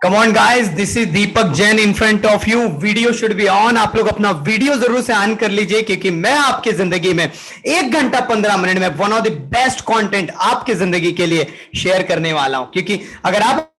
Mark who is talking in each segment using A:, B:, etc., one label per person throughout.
A: Come on guys, this is Deepak Jain in front of you. Video should be on. आप लोग अपना video जरूर से ऑन कर लीजिए, क्योंकि मैं आपकी जिंदगी में 1 घंटा 15 मिनट में one of the best content आपकी जिंदगी के लिए शेयर करने वाला हूं। क्योंकि अगर आप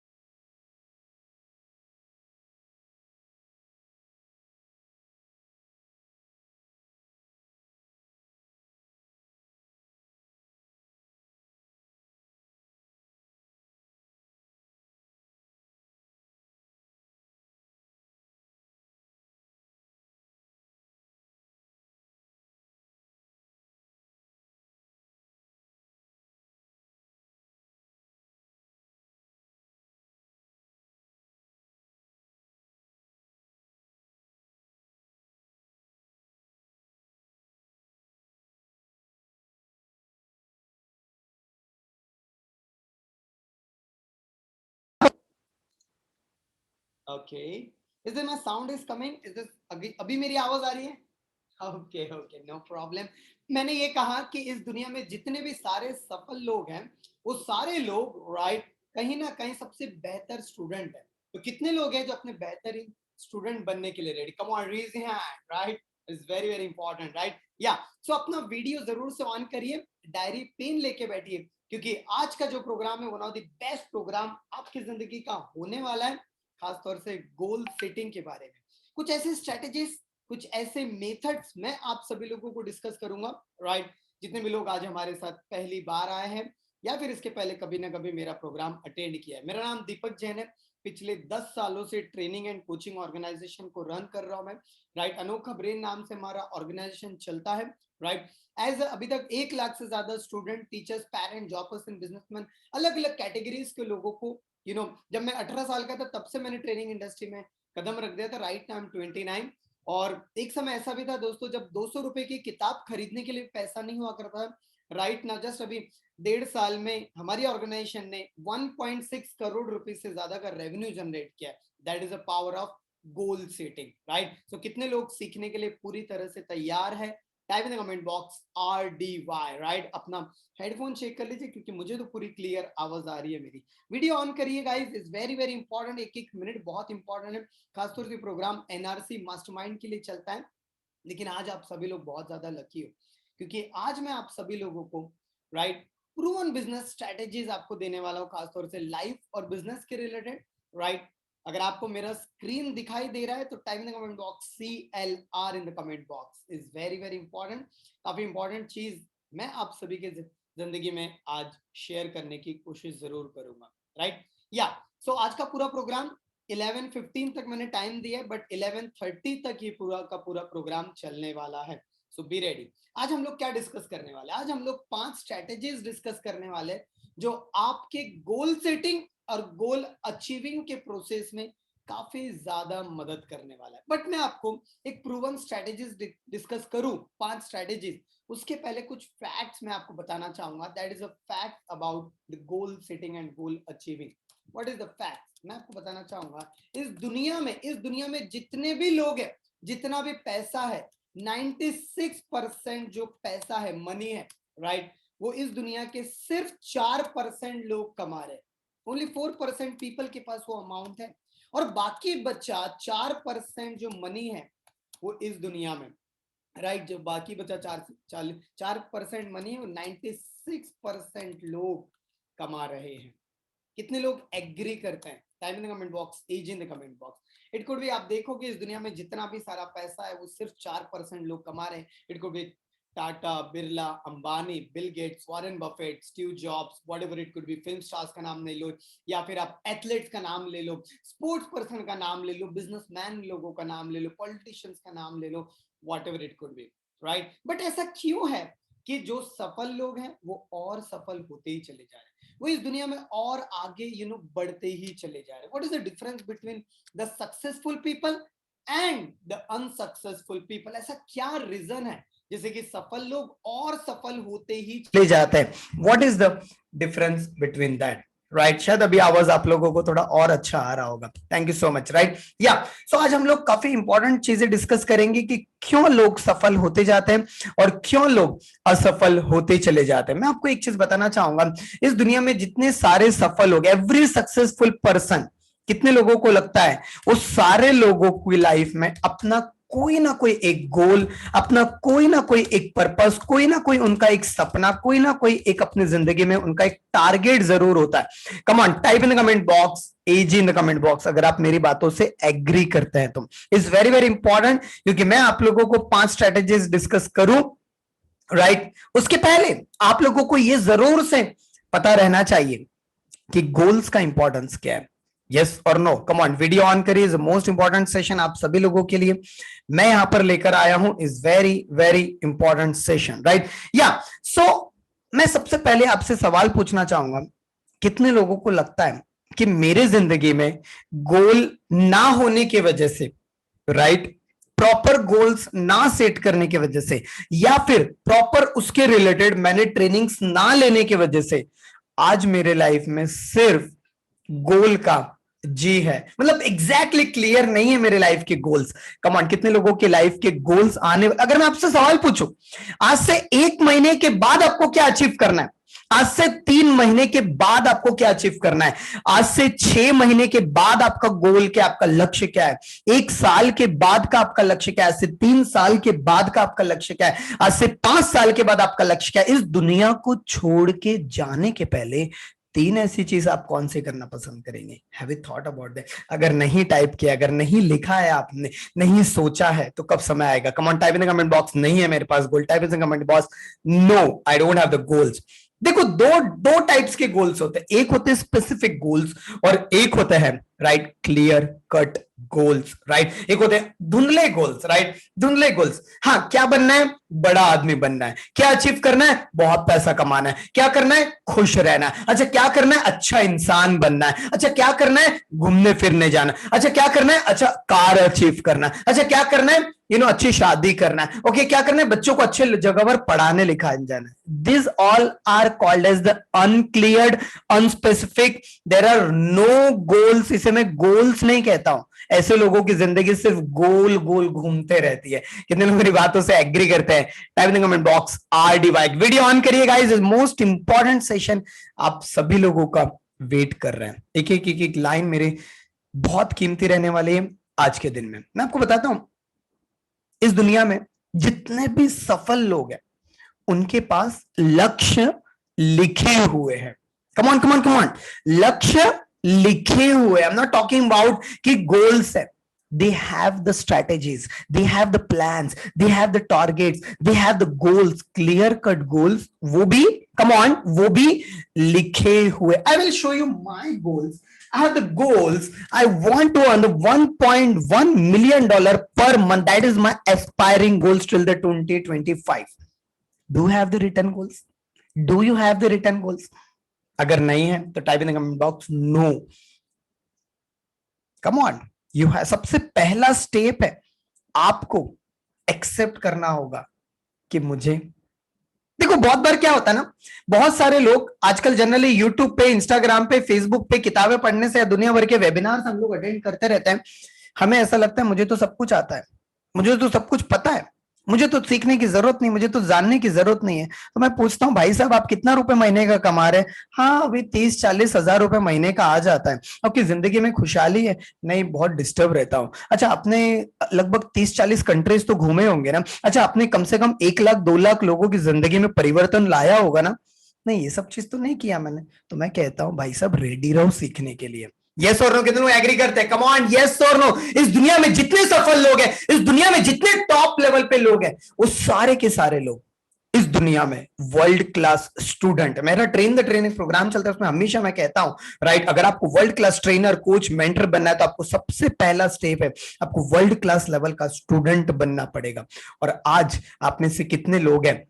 A: okay, is this my sound is coming? Is this अभी मेरी आवाज आ रही है? Okay okay, no problem. मैंने ये कहा कि इस दुनिया में जितने भी सारे सफल लोग हैं, वो सारे लोग राइट कहीं ना कहीं सबसे बेहतर स्टूडेंट है। तो कितने लोग हैं जो अपने बेहतरीन स्टूडेंट बनने के लिए ready? Come on, raise your hand. Right, is very very important. Right, या सो अपना वीडियो जरूर से ऑन करिए, डायरी पेन लेके बैठिए, क्योंकि आज का जो प्रोग्राम है one of the best programme आपकी जिंदगी का होने वाला है। खासतौर से गोल सेटिंग के बारे में कुछ ऐसे स्ट्रेटेजीज, कुछ ऐसे मेथड्स मैं आप सभी लोगों को डिस्कस करूंगा। राइट, जितने भी लोग आज हमारे साथ पहली बार आए हैं या फिर इसके पहले कभी ना कभी मेरा प्रोग्राम अटेंड किया है। मेरा नाम दीपक जैन है। पिछले 10 सालों से ट्रेनिंग एंड कोचिंग ऑर्गेनाइजेशन को रन कर रहा हूं मैं। राइट, अनोखा ब्रेन नाम से हमारा ऑर्गेनाइजेशन चलता है। राइट, एज अभी तक 1 लाख से ज्यादा student, teachers, parent, jobbers and businessman, अलग अलग कैटेगरीज के लोगों को जब मैं 18 साल का था तब से मैंने ट्रेनिंग इंडस्ट्री में कदम रख दिया था। Right now 29। और एक समय ऐसा भी था दोस्तों जब 200 रुपए की किताब खरीदने के लिए पैसा नहीं हुआ करता। राइट नाउ जस्ट अभी 1.5 साल में हमारी ऑर्गेनाइजेशन ने 1.6 करोड़ रुपए से ज्यादा का रेवेन्यू जनरेट किया। That is a power of goal setting. Right, so कितने लोग सीखने के लिए पूरी तरह से तैयार है? Type in the comment box RDY। Right, अपना हेडफोन चेक कर लीजिए, क्योंकि मुझे तो पूरी क्लियर आवाज आ रही है मेरी। वीडियो ऑन करिए guys, is very very important. एक एक मिनट बहुत इंपॉर्टेंट है। खासतौर से प्रोग्राम NRC मास्टरमाइंड के लिए चलता है, लेकिन आज आप सभी लोग बहुत ज्यादा लकी हो, क्योंकि आज मैं आप सभी लोगों को राइट प्रूवन बिजनेस स्ट्रेटेजीज आपको देने वाला हूँ, खासतौर से लाइफ और बिजनेस के रिलेटेड। राइट, अगर आपको मेरा स्क्रीन दिखाई दे रहा है तो type in the comment box CLR in the comment box. Is very very important. काफी इंपॉर्टेंट चीज मैं आप सभी के जिंदगी में आज शेयर करने की कोशिश जरूर करूंगा। राइट, या सो आज का पूरा प्रोग्राम 11:15 तक मैंने टाइम दिया है, बट 11:30 तक ये पूरा का पूरा प्रोग्राम चलने वाला है। सो बी रेडी। आज हम लोग क्या डिस्कस करने वाले हैं? आज हम लोग 5 स्ट्रेटेजीज डिस्कस करने वाले हैं जो आपके गोल सेटिंग और गोल अचीविंग के प्रोसेस में काफी ज्यादा मदद करने वाला है। बट मैं आपको एक प्रूवन स्ट्रेटेजीज डिस्कस करूं, 5 स्ट्रेटेजीज, उसके पहले कुछ फैक्ट्स मैं आपको बताना चाहूंगा। That is a fact about the goal setting and goal achieving. What is the fact? मैं आपको बताना चाहूंगा, इस दुनिया में जितने भी लोग हैं, जितना भी पैसा है, 96% जो पैसा है, मनी है, राइट, वो इस दुनिया के सिर्फ 4% लोग कमा रहे हैं। ओनली 4% पीपल के पास वो अमाउंट है, और बाकी बच्चा 4% जो मनी है वो इस दुनिया में, राइट, जो बाकी बचा 4% मनी है, वो 96% लोग कमा रहे हैं। कितने लोग एग्री करते हैं? Type in the comment box, as in the comment box. It could be, आप देखोगे इस दुनिया में जितना भी सारा पैसा है वो सिर्फ 4% लोग कमा रहे हैं। It could B Tata, Birla, Ambani, bill Gates, Warren Buffett, Steve jobs, whatever it could B. Film stars का नाम ले लो, या फिर आप एथलीट्स का नाम ले लो, स्पोर्ट्स पर्सन का नाम ले लो, बिजनेसमैन लोगों का नाम ले लो, पॉलिटिशियंस का नाम ले लो, whatever it could be. Right, but ऐसा क्यों है कि जो सफल लोग हैं वो और सफल होते ही चले जा रहे हैं, वो इस दुनिया में और आगे बढ़ते ही चले जा रहे हैं? What is the difference between the successful people and the unsuccessful people? ऐसा क्या रीजन है जैसे कि सफल लोग और सफल होते ही चले जाते हैं? What is the difference between that? Right, शायद अभी आवाज आप लोगों को थोड़ा और अच्छा आ रहा होगा। Thank you so much. Right, या सो आज हम लोग काफी इंपॉर्टेंट चीजें डिस्कस करेंगे कि क्यों लोग सफल होते जाते हैं और क्यों लोग असफल होते चले जाते हैं। मैं आपको एक चीज बताना चाहूंगा, इस दुनिया में जितने सारे सफल लोग, एवरी सक्सेसफुल पर्सन कितने लोगों को लगता है उस सारे लोगों की लाइफ में अपना कोई ना कोई एक गोल, अपना कोई ना कोई एक पर्पस, कोई ना कोई उनका एक सपना, कोई ना कोई एक अपनी जिंदगी में उनका एक टारगेट जरूर होता है। कम on, type in the comment box, AG in the comment box, अगर आप मेरी बातों से एग्री करते हैं तो। इट्स वेरी वेरी इंपॉर्टेंट, क्योंकि मैं आप लोगों को 5 स्ट्रेटेजीज डिस्कस करूं, राइट। उसके पहले आप लोगों को यह जरूर से पता रहना चाहिए कि गोल्स का इंपॉर्टेंस क्या है। यस और no, come on, video on करिए, इज मोस्ट इंपॉर्टेंट सेशन आप सभी लोगों के लिए मैं यहां पर लेकर आया हूं, is very very important session, right. या सो मैं सबसे पहले आपसे सवाल पूछना चाहूंगा, कितने लोगों को लगता है कि मेरे जिंदगी में गोल ना होने की वजह से, राइट, प्रॉपर गोल्स ना सेट करने की वजह से, या फिर प्रॉपर उसके रिलेटेड मैंने ट्रेनिंग्स ना लेने की वजह से आज मेरे लाइफ में सिर्फ गोल का जी है, मतलब एग्जैक्टली क्लियर नहीं है मेरे लाइफ के गोल्स। कम ऑन, कितने लोगों के लाइफ के गोल्स आने, अगर मैं आपसे सवाल पूछूं, आज से 1 महीने के बाद आपको क्या अचीव करना है, आज से 3 महीने के बाद आपको क्या अचीव करना है, आज से 6 महीने के बाद आपका गोल क्या, आपका लक्ष्य क्या है, 1 साल के बाद का आपका लक्ष्य क्या है, आज से 3 साल के बाद का आपका लक्ष्य क्या है, आज से 5 साल के बाद आपका लक्ष्य क्या है। इस दुनिया को छोड़ के जाने के पहले 3 ऐसी चीज आप कौन सी करना पसंद करेंगे? Have you thought about that? अगर नहीं टाइप किया, अगर नहीं लिखा है आपने, नहीं सोचा है, तो कब समय आएगा? Come on, type in the comment box, नहीं है मेरे पास goal, type in the comment box, no I don't have the goals. देखो, दो टाइप्स के गोल्स होते हैं, एक होते हैं स्पेसिफिक गोल्स और एक होते हैं, right, clear cut goals, right. एक होते हैं धुंधले गोल्स, राइट, धुंधले गोल्स। हाँ, क्या बनना है? बड़ा आदमी बनना है। क्या अचीव करना है? बहुत पैसा कमाना है। क्या करना है? खुश रहना है। अच्छा, क्या करना है? अच्छा इंसान बनना है। अच्छा, क्या करना है? घूमने फिरने जाना। अच्छा, क्या करना है? अच्छा, कार अचीव करना। अच्छा, क्या करना है? अच्छी शादी करना है। ओके, क्या करना है? बच्चों को अच्छे जगह पर पढ़ाने लिखाने जाना है। This all are called as the uncleared, unspecific, there are no goals. इसे मैं गोल्स नहीं कहता हूं। ऐसे लोगों की जिंदगी सिर्फ गोल गोल घूमते रहती है। कितने लोग मेरी बातों से एग्री करते हैं? Type in the comment box R D Y. Video on करिए guys, is most important session आप सभी लोगों का वेट कर रहे हैं। एक लाइन मेरे बहुत कीमती रहने वाली है आज के दिन में। मैं आपको बताता हूं, इस दुनिया में जितने भी सफल लोग हैं उनके पास लक्ष्य लिखे हुए हैं। Come on come on come on, लक्ष्य लिखे हुए। I am not talking about कि गोल्स है। They have the strategies, they have the plans, they have the targets, they have the goals, clear cut goals, वो भी, come on, वो भी लिखे हुए। I will show you my goals. I have the goals. I want to earn the $1.1 million per month. That is my aspiring goals till the 2025. Do you have the written goals? Do you have the written goals? अगर नहीं है तो type in the comment box no. Come on, you have, सबसे पहला step है आपको accept करना होगा कि मुझे, देखो बहुत बार क्या होता है ना, बहुत सारे लोग आजकल जनरली यूट्यूब पे, इंस्टाग्राम पे, फेसबुक पे किताबें पढ़ने से या दुनिया भर के वेबिनार्स हम लोग अटेंड करते रहते हैं। हमें ऐसा लगता है मुझे तो सब कुछ आता है, मुझे तो सब कुछ पता है, मुझे तो सीखने की जरूरत नहीं, मुझे तो जानने की जरूरत नहीं है। तो मैं पूछता हूँ, भाई साहब आप कितना रुपए महीने का कमा रहे हैं? हाँ, अभी 30-40 हजार रुपए महीने का आ जाता है। आपकी जिंदगी में खुशहाली है? नहीं, बहुत डिस्टर्ब रहता हूँ। अच्छा, आपने लगभग 30-40 कंट्रीज तो घूमे होंगे ना? अच्छा, आपने कम से कम 1 लाख 2 लाख लोगों की जिंदगी में परिवर्तन लाया होगा ना? नहीं, ये सब चीज तो नहीं किया मैंने। तो मैं कहता हूँ भाई साहब रेडी रहो सीखने के लिए। यस और नो, कितने लोग एग्री करते हैं? कम ऑन, यस और नो। इस दुनिया में जितने सफल लोग हैं, इस दुनिया में जितने टॉप लेवल पे लोग हैं, वो सारे के सारे लोग इस दुनिया में वर्ल्ड क्लास स्टूडेंट। मेरा ट्रेन द ट्रेनिंग प्रोग्राम चलता है, उसमें हमेशा मैं कहता हूं, राइट, अगर आपको world class trainer, coach, mentor बनना है तो आपको सबसे पहला स्टेप है, आपको वर्ल्ड क्लास लेवल का स्टूडेंट बनना पड़ेगा। और आज आप में से कितने लोग हैं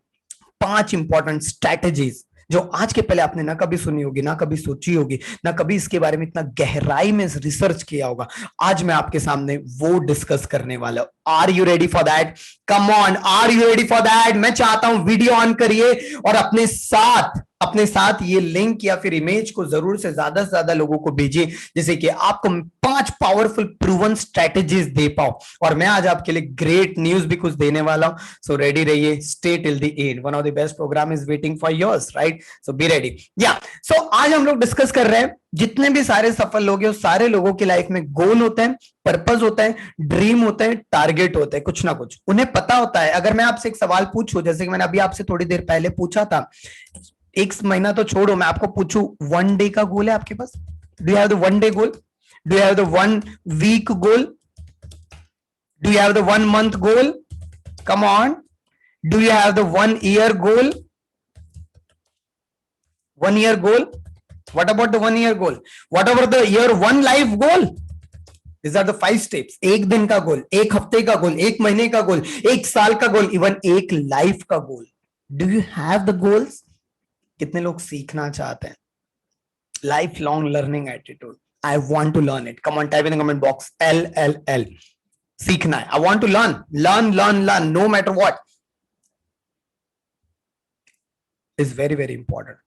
A: 5 इंपॉर्टेंट स्ट्रैटेजीज जो आज के पहले आपने ना कभी सुनी होगी, ना कभी सोची होगी, ना कभी इसके बारे में इतना गहराई में रिसर्च किया होगा, आज मैं आपके सामने वो डिस्कस करने वाला हूं। Are you ready for that? Come on, are you ready for that? मैं चाहता हूं वीडियो ऑन करिए और अपने साथ
B: अपने साथ ये लिंक या फिर इमेज को जरूर से ज्यादा लोगों को भेजिए, जिससे कि आपको 5 पावरफुल प्रूवन स्ट्रेटेजीज दे पाओ। और मैं आज आपके लिए ग्रेट न्यूज भी कुछ देने वाला हूं, सो रेडी रहिए, stay till the end, one of the best programme is waiting for yours, right? So be ready. या सो आज हम लोग डिस्कस कर रहे हैं, जितने भी सारे सफल लोग हैं, सारे लोगों की लाइफ में गोल होता है, पर्पस होता है, ड्रीम होता है, टारगेट होता है, कुछ ना कुछ उन्हें पता होता है। अगर मैं आपसे एक सवाल पूछूं, जैसे कि मैंने अभी आपसे थोड़ी देर पहले पूछा था, एक महीना तो छोड़ो, मैं आपको पूछूं, 1 डे का गोल है आपके पास? Do you have the 1 day goal? Do you have the 1 week goal? Do you have the 1 month goal? Come on. Do you have the 1 year goal? 1 year goal? What about the 1 year goal? What about the year 1 life goal? These are the 5 steps. एक दिन का गोल, एक हफ्ते का गोल, एक महीने का गोल, एक साल का गोल, इवन एक लाइफ का गोल। Do you have the goals? कितने लोग सीखना चाहते हैं? Life long learning attitude, I want to learn it. Come on, type in the comment box LLL, सीखना है। I want to learn, learn learn learn, no matter what, is very very important.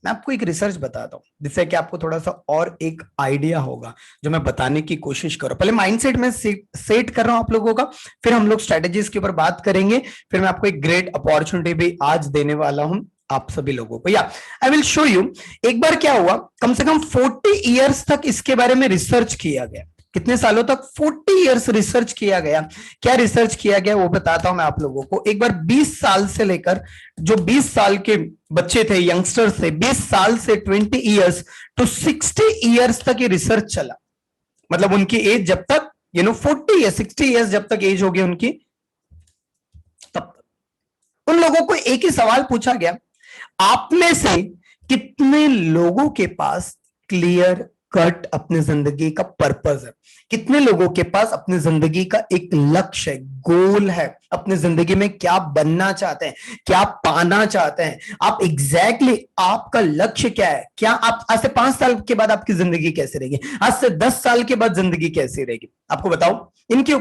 B: मैं आपको एक research बताता हूं, जिससे कि आपको थोड़ा सा और एक आइडिया होगा, जो मैं बताने की कोशिश कर रहा हूं। पहले माइंडसेट में सेट कर रहा हूं आप लोगों का, फिर हम लोग स्ट्रेटेजीज के ऊपर बात करेंगे, फिर मैं आपको एक ग्रेट अपॉर्चुनिटी भी आज देने वाला हूं आप सभी लोगों को। या आई विल शो यू। एक बार क्या हुआ, कम से कम 40 इयर्स तक इसके बारे में रिसर्च किया गया। कितने सालों तक? 40 इयर्स रिसर्च किया गया। क्या रिसर्च किया गया वो बताता हूं मैं आप लोगों को। एक बार 20 साल से लेकर, जो 20 साल के बच्चे थे, यंगस्टर्स थे, 20 साल से 20 इयर्स टू 60 इयर्स तक ये रिसर्च चला। मतलब उनकी एज जब तक 40 या 60 इयर्स जब तक एज होगी उनकी, तब तक उन लोगों को एक ही सवाल पूछा गया, आप में से कितने लोगों के पास क्लियर कट अपनी जिंदगी का पर्पस है? कितने लोगों के पास अपनी जिंदगी का एक लक्ष्य है, गोल है? अपनी जिंदगी में क्या बनना चाहते हैं, क्या पाना चाहते हैं आप? एग्जैक्टली आपका लक्ष्य क्या है? क्या आप आज से 5 साल के बाद आपकी जिंदगी कैसे रहेगी? आज से 10 साल के बाद जिंदगी कैसी रहेगी? आपको बताओ, इनके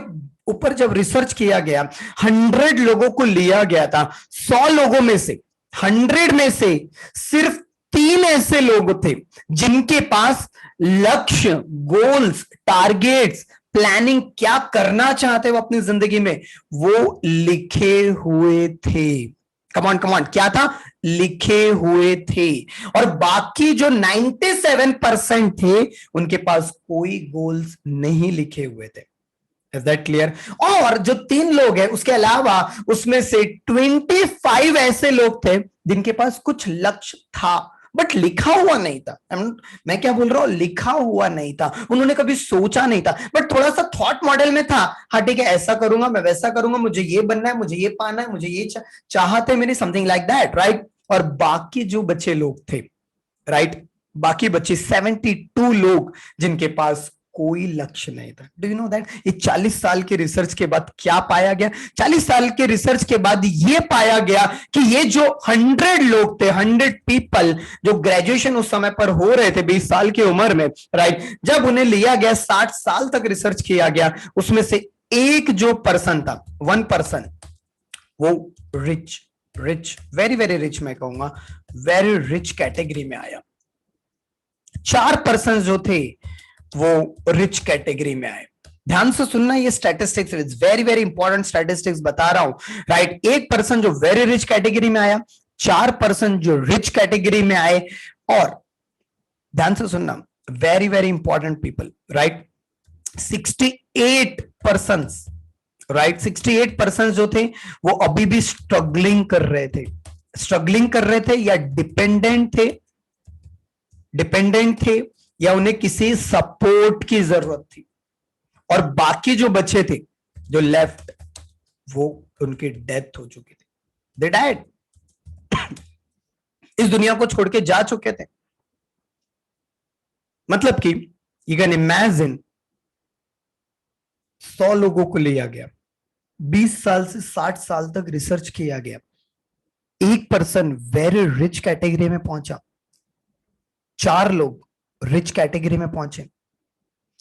B: ऊपर जब रिसर्च किया गया, 100 लोगों को लिया गया था। 100 लोगों में से, 100 में से सिर्फ 3 ऐसे लोग थे जिनके पास लक्ष्य, गोल्स, टारगेट्स, प्लानिंग, क्या करना चाहते हो अपनी जिंदगी में, वो लिखे हुए थे। कमान कमान, क्या था? लिखे हुए थे। और बाकी जो 97% थे, उनके पास कोई गोल्स नहीं लिखे हुए थे। Is that clear? और जो 3 लोग हैं, उसके अलावा उसमें से 25 ऐसे लोग थे जिनके पास कुछ लक्ष्य था, बट लिखा हुआ नहीं था। मैं क्या बोल रहा हूं, लिखा हुआ नहीं था, उन्होंने कभी सोचा नहीं था, बट थोड़ा सा थॉट मॉडल में था। हाँ ठीक है, ऐसा करूंगा, मैं वैसा करूंगा, मुझे ये बनना है, मुझे ये पाना है, मुझे ये चाहते मेरी, समथिंग लाइक दैट, राइट? और बाकी जो बच्चे लोग थे, राइट, बाकी बच्चे 72 लोग जिनके पास कोई लक्ष्य नहीं था। Do you know that? ये 40 साल के रिसर्च के बाद क्या पाया गया? 40 साल के रिसर्च के बाद ये पाया गया कि ये जो 100 लोग थे, 100 पीपल जो ग्रेजुएशन उस समय पर हो रहे थे 20 साल की उम्र में, राइट, जब उन्हें लिया गया, 60 साल तक रिसर्च किया गया, उसमें से एक जो पर्सन था, 1 पर्सन, वो रिच, वेरी वेरी रिच, मैं कहूंगा वेरी रिच कैटेगरी में आया। 4 पर्सन जो थे वो रिच कैटेगरी में आए। ध्यान से सुनना, ये statistics is very very important statistics बता रहा हूं, राइट? एक पर्सन जो वेरी रिच कैटेगरी में आया, 4 पर्सन जो रिच कैटेगरी में आए, और ध्यान से सुनना, very very important people, right? 68 person, right, 68 person जो थे वो अभी भी स्ट्रगलिंग कर रहे थे या डिपेंडेंट थे या उन्हें किसी सपोर्ट की जरूरत थी। और बाकी जो बचे थे, जो लेफ्ट, वो उनकी डेथ हो चुकी थी, दे डाइड, इस दुनिया को छोड़ के जा चुके थे। मतलब कि यू कैन इमेजिन, 100 लोगों को लिया गया, 20 साल से 60 साल तक रिसर्च किया गया, एक पर्सन वेरी रिच कैटेगरी में पहुंचा, 4 लोग रिच कैटेगरी में पहुंचे,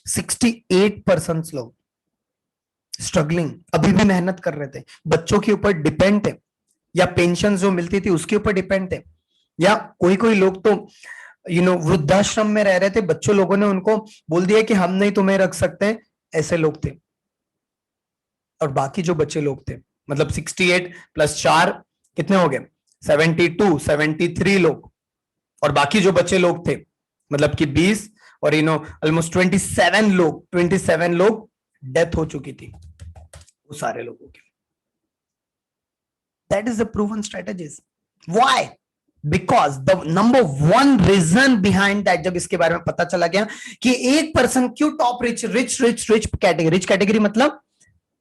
B: 68 पर्सन लोग स्ट्रगलिंग, अभी भी मेहनत कर रहे थे, बच्चों के ऊपर डिपेंड थे या पेंशन जो मिलती थी उसके ऊपर डिपेंड थे, या कोई कोई लोग तो वृद्धाश्रम में रह रहे थे, बच्चों लोगों ने उनको बोल दिया कि हम नहीं तुम्हें रख सकते, ऐसे लोग थे। और बाकी जो बच्चे लोग थे, मतलब 68 प्लस 4 कितने हो गए, 72, 73 लोग। और बाकी जो बच्चे लोग थे मतलब कि 20 और ऑलमोस्ट 27 लोग डेथ हो चुकी थी वो सारे लोगों की। That is the proven strategies. Why? Because the number one reason behind that, जब इसके बारे में पता चला गया कि एक पर्सन क्यों top rich rich rich rich category, rich category मतलब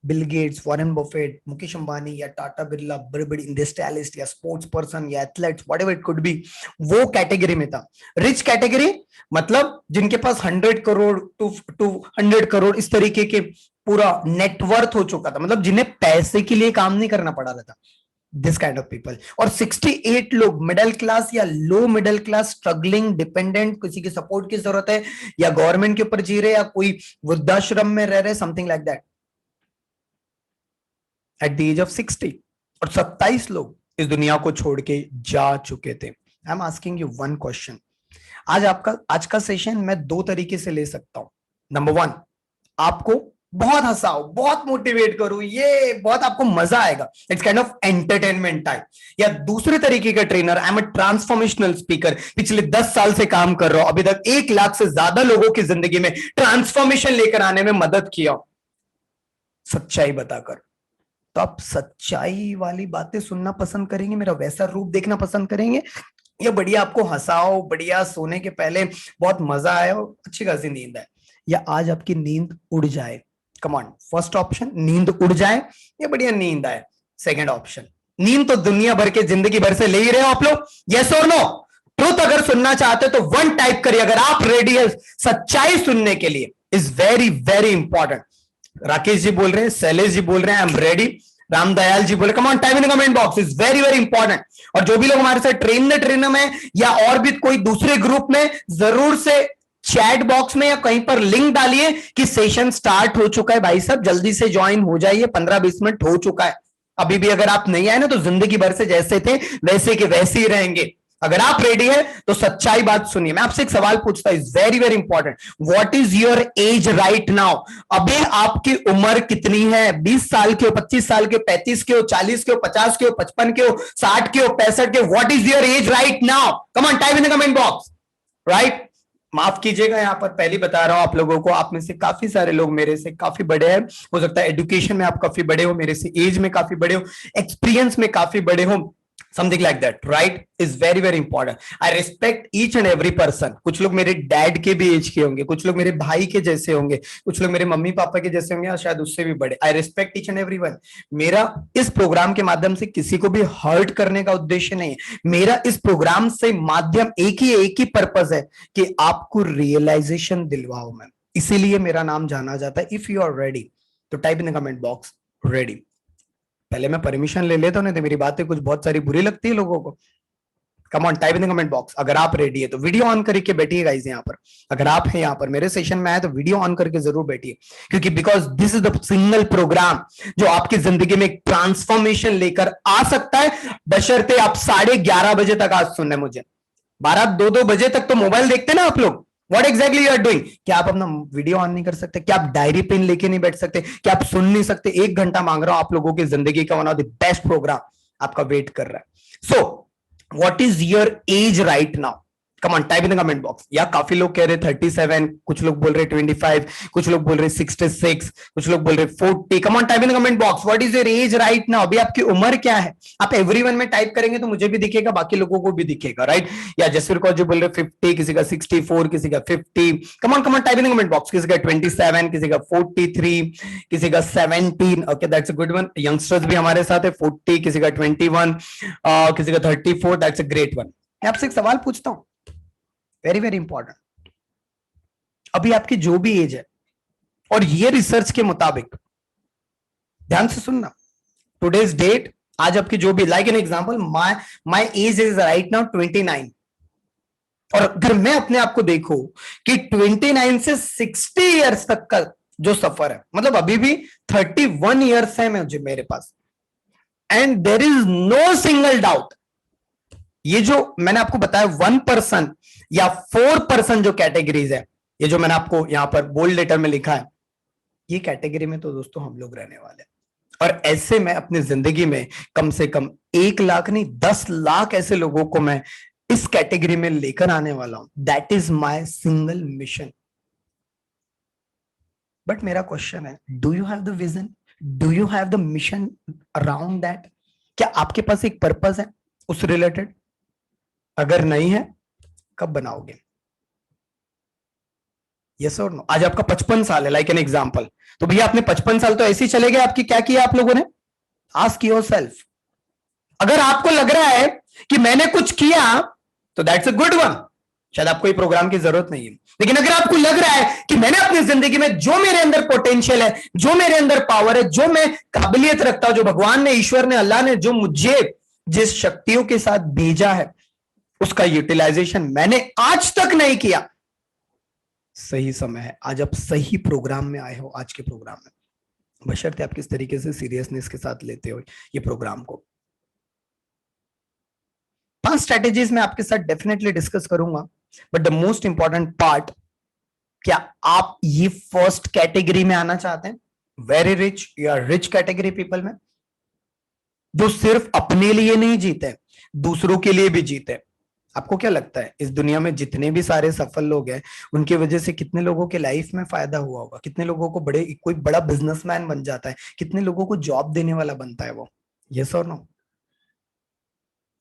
B: Bill Gates, Warren Buffett, Mukesh Ambani या टाटा बिरला, बड़े बड़े इंडस्ट्रियलिस्ट या स्पोर्ट्स पर्सन या athletes, whatever it could be, वो कैटेगरी में था। रिच कैटेगरी मतलब जिनके पास 100 करोड़ टू 100 करोड़ इस तरीके के पूरा नेटवर्थ हो चुका था, मतलब जिन्हें पैसे के लिए काम नहीं करना पड़ा था, दिस काइंड ऑफ पीपल। और 68 लोग मिडिल क्लास या low middle class, struggling, dependent, किसी की सपोर्ट की जरूरत है, या गवर्नमेंट के ऊपर जी रहे, या कोई वृद्धाश्रम में रह रहे, something like that, at the age of 60। और 27 लोग इस दुनिया को छोड़ के जा चुके थे। I am asking you one question. आज का सेशन मैं दो तरीके से ले सकता हूं। नंबर वन, आपको बहुत हंसाओ, बहुत मोटिवेट करूं, ये बहुत आपको मजा आएगा, it's kind of entertainment type. या दूसरे तरीके का trainer, I am a transformational speaker, पिछले 10 साल से काम कर रहा हूं, अभी तक 1 लाख से ज्यादा लोगों की जिंदगी में ट्रांसफॉर्मेशन लेकर आने में मदद किया, सच्चाई बताकर। तो आप सच्चाई वाली बातें सुनना पसंद करेंगे, मेरा वैसा रूप देखना पसंद करेंगे, या बढ़िया आपको हंसाओ, बढ़िया सोने के पहले बहुत मजा आए और अच्छी खासी नींद आए, या आज आपकी नींद उड़ जाए? कम ऑन, फर्स्ट ऑप्शन नींद उड़ जाए या बढ़िया नींद आए। सेकंड ऑप्शन, नींद तो दुनिया भर के जिंदगी भर से ले ही रहे हो आप लोग, यस और नो? ट्रुथ अगर सुनना चाहते हो तो वन टाइप करिए, अगर आप रेडी है सच्चाई सुनने के लिए, is very very important. Rakesh ji बोल रहे हैं, शैलेश जी बोल रहे हैं, I am ready, Ramdayal ji बोले, come on, type in the comment box, is very very important. और जो भी लोग हमारे साथ ट्रेन में या और भी कोई दूसरे ग्रुप में, जरूर से चैट बॉक्स में या कहीं पर लिंक डालिए कि सेशन स्टार्ट हो चुका है, भाई साहब जल्दी से ज्वाइन हो जाइए, 15-20 मिनट हो चुका है। अभी भी अगर आप नहीं आए ना तो जिंदगी भर से जैसे थे वैसे के वैसे ही रहेंगे। अगर आप रेडी है तो सच्चाई बात सुनिए। मैं आपसे एक सवाल पूछता हूं, is very very important, what is your age right now? अभी आपकी उम्र कितनी है? 20 साल के हो, 25 साल के, 35 के हो, 40 के हो, 50 के हो, 55 के हो, 60 के हो, 65 के? What is your age right now? Come on, type in the comment box. Right, माफ कीजिएगा, यहां पर पहली बता रहा हूं आप लोगों को, आप में से काफी सारे लोग मेरे से काफी बड़े हैं, हो सकता है एजुकेशन में आप काफी बड़े हो, मेरे से एज में काफी बड़े हो, एक्सपीरियंस में काफी बड़े हो, something like that, right? is very very important. I respect each and every person. कुछ लोग मेरे डैड के भी एज के होंगे, कुछ लोग मेरे भाई के जैसे होंगे, कुछ लोग मेरे मम्मी पापा के जैसे होंगे, शायद उससे भी बड़े। I respect each and everyone. मेरा इस प्रोग्राम के माध्यम से किसी को भी हर्ट करने का उद्देश्य नहीं है। मेरा इस प्रोग्राम से माध्यम एक ही पर्पस है कि आपको रियलाइजेशन दिलवाऊं मैं, इसीलिए मेरा नाम जाना जाता है। इफ यू आर रेडी तो type in the comment box ready. पहले मैं परमिशन ले लेता हूं, नहीं तो मेरी बातें कुछ बहुत सारी बुरी लगती है लोगों को। कम on, type in the comment box अगर आप रेडी है तो। वीडियो ऑन करके बैठिए गाइस, यहाँ पर अगर आप हैं यहाँ पर मेरे सेशन में आए तो वीडियो ऑन करके जरूर बैठिए, क्योंकि because this is the single programme जो आपकी जिंदगी में एक ट्रांसफॉर्मेशन लेकर आ सकता है, बशर्ते आप 11:30 बजे तक आज सुनने मुझे। 12-2 बजे तक तो मोबाइल देखते ना आप लोग, What exactly you are doing? क्या आप अपना वीडियो ऑन नहीं कर सकते? क्या आप डायरी पेन लेके नहीं बैठ सकते? क्या आप सुन नहीं सकते? 1 घंटा मांग रहा हूं आप लोगों की जिंदगी का, one of the best programme आपका वेट कर रहा है। So what is your age right now? Come on, type in the comment box. या काफी लोग कह रहे 37, कुछ लोग बोल रहे 25, कुछ लोग बोल रहे 66, कुछ लोग बोल रहे 40। कम on, type in the comment box, what is your age right now? अभी आपकी उम्र क्या है? आप एवरीवन में टाइप करेंगे तो मुझे भी दिखेगा, बाकी लोगों को भी दिखेगा, राइट? या जसवीर कौर जी बोल रहे 50, किसी का 64, किसी का 50। कम on type in the comment box. किसी का 27, किसी का 43, किसी का 17। Okay, that's a good one. Youngsters भी हमारे साथ है, 40, किसी का 21, किसी का 34, दैट्स अ ग्रेट वन। मैं आपसे एक सवाल पूछता हूं, वेरी वेरी इंपॉर्टेंट। अभी आपकी जो भी एज है, और ये रिसर्च के मुताबिक, ध्यान से सुनना, टुडेज डेट, आज आपकी जो भी, like an example, my age is right now 29, और अगर मैं अपने आप को देखूं कि 29 से 60 इयर्स तक का जो सफर है, मतलब अभी भी 31 इयर्स है मुझे मेरे पास, and there is no single doubt, ये जो मैंने आपको बताया 1% या 4% जो कैटेगरीज है, ये जो मैंने आपको यहां पर बोल्ड लेटर में लिखा है, ये कैटेगरी में तो दोस्तों हम लोग रहने वाले हैं। और ऐसे मैं अपनी जिंदगी में कम से कम 1 लाख नहीं 10 लाख ऐसे लोगों को मैं इस कैटेगरी में लेकर आने वाला हूं। That is my single mission. But मेरा क्वेश्चन है, do you have the vision, do you have the mission around that? क्या आपके पास एक पर्पस है उस रिलेटेड? अगर नहीं है, कब बनाओगे? यस और नो? आज आपका 55 साल है, लाइक एन एग्जाम्पल, तो भैया आपने 55 साल तो ऐसे ही चले गए, आपकी क्या किया आप लोगों ने? Ask yourself. अगर आपको लग रहा है कि मैंने कुछ किया तो दैट्स अ गुड वन, शायद आपको ये प्रोग्राम की जरूरत नहीं है। लेकिन अगर आपको लग रहा है कि मैंने अपनी जिंदगी में जो मेरे अंदर पोटेंशियल है, जो मेरे अंदर पावर है, जो मैं काबिलियत रखता हूं, जो भगवान ने, ईश्वर ने, अल्लाह ने जो मुझे जिस शक्तियों के साथ भेजा है, उसका यूटिलाइजेशन मैंने आज तक नहीं किया, सही समय है। आज आप सही प्रोग्राम में आए हो, आज के प्रोग्राम में, बशर्ते आप किस तरीके से सीरियसनेस के साथ लेते हो ये प्रोग्राम को। 5 स्ट्रेटेजीज मैं आपके साथ डेफिनेटली डिस्कस करूंगा, but the most important part, क्या आप ये फर्स्ट कैटेगरी में आना चाहते हैं? वेरी रिच या रिच कैटेगरी पीपल में, जो सिर्फ अपने लिए नहीं जीते, दूसरों के लिए भी जीते। आपको क्या लगता है इस दुनिया में जितने भी सारे सफल लोग हैं, उनकी वजह से कितने लोगों के लाइफ में फायदा हुआ होगा? कितने लोगों को कोई बड़ा बिजनेसमैन बन जाता है? कितने लोगों को जॉब देने वाला बनता है वो? यस और नो?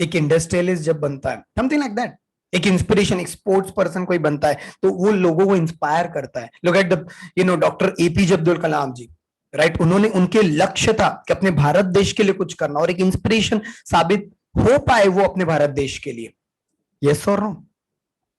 B: एक इंडस्ट्रियलिस्ट जब बनता है, समथिंग लाइक दैट, एक इंस्पिरेशन, एक स्पोर्ट्स पर्सन कोई बनता है, तो वो लोगों को इंस्पायर करता है। Look at the doctor APJ Abdul Kalam ji, right? उन्होंने, उनके लक्ष्य था कि अपने भारत देश के लिए कुछ करना, और एक इंस्पिरेशन साबित हो पाए वो अपने भारत देश के लिए। यस और नो?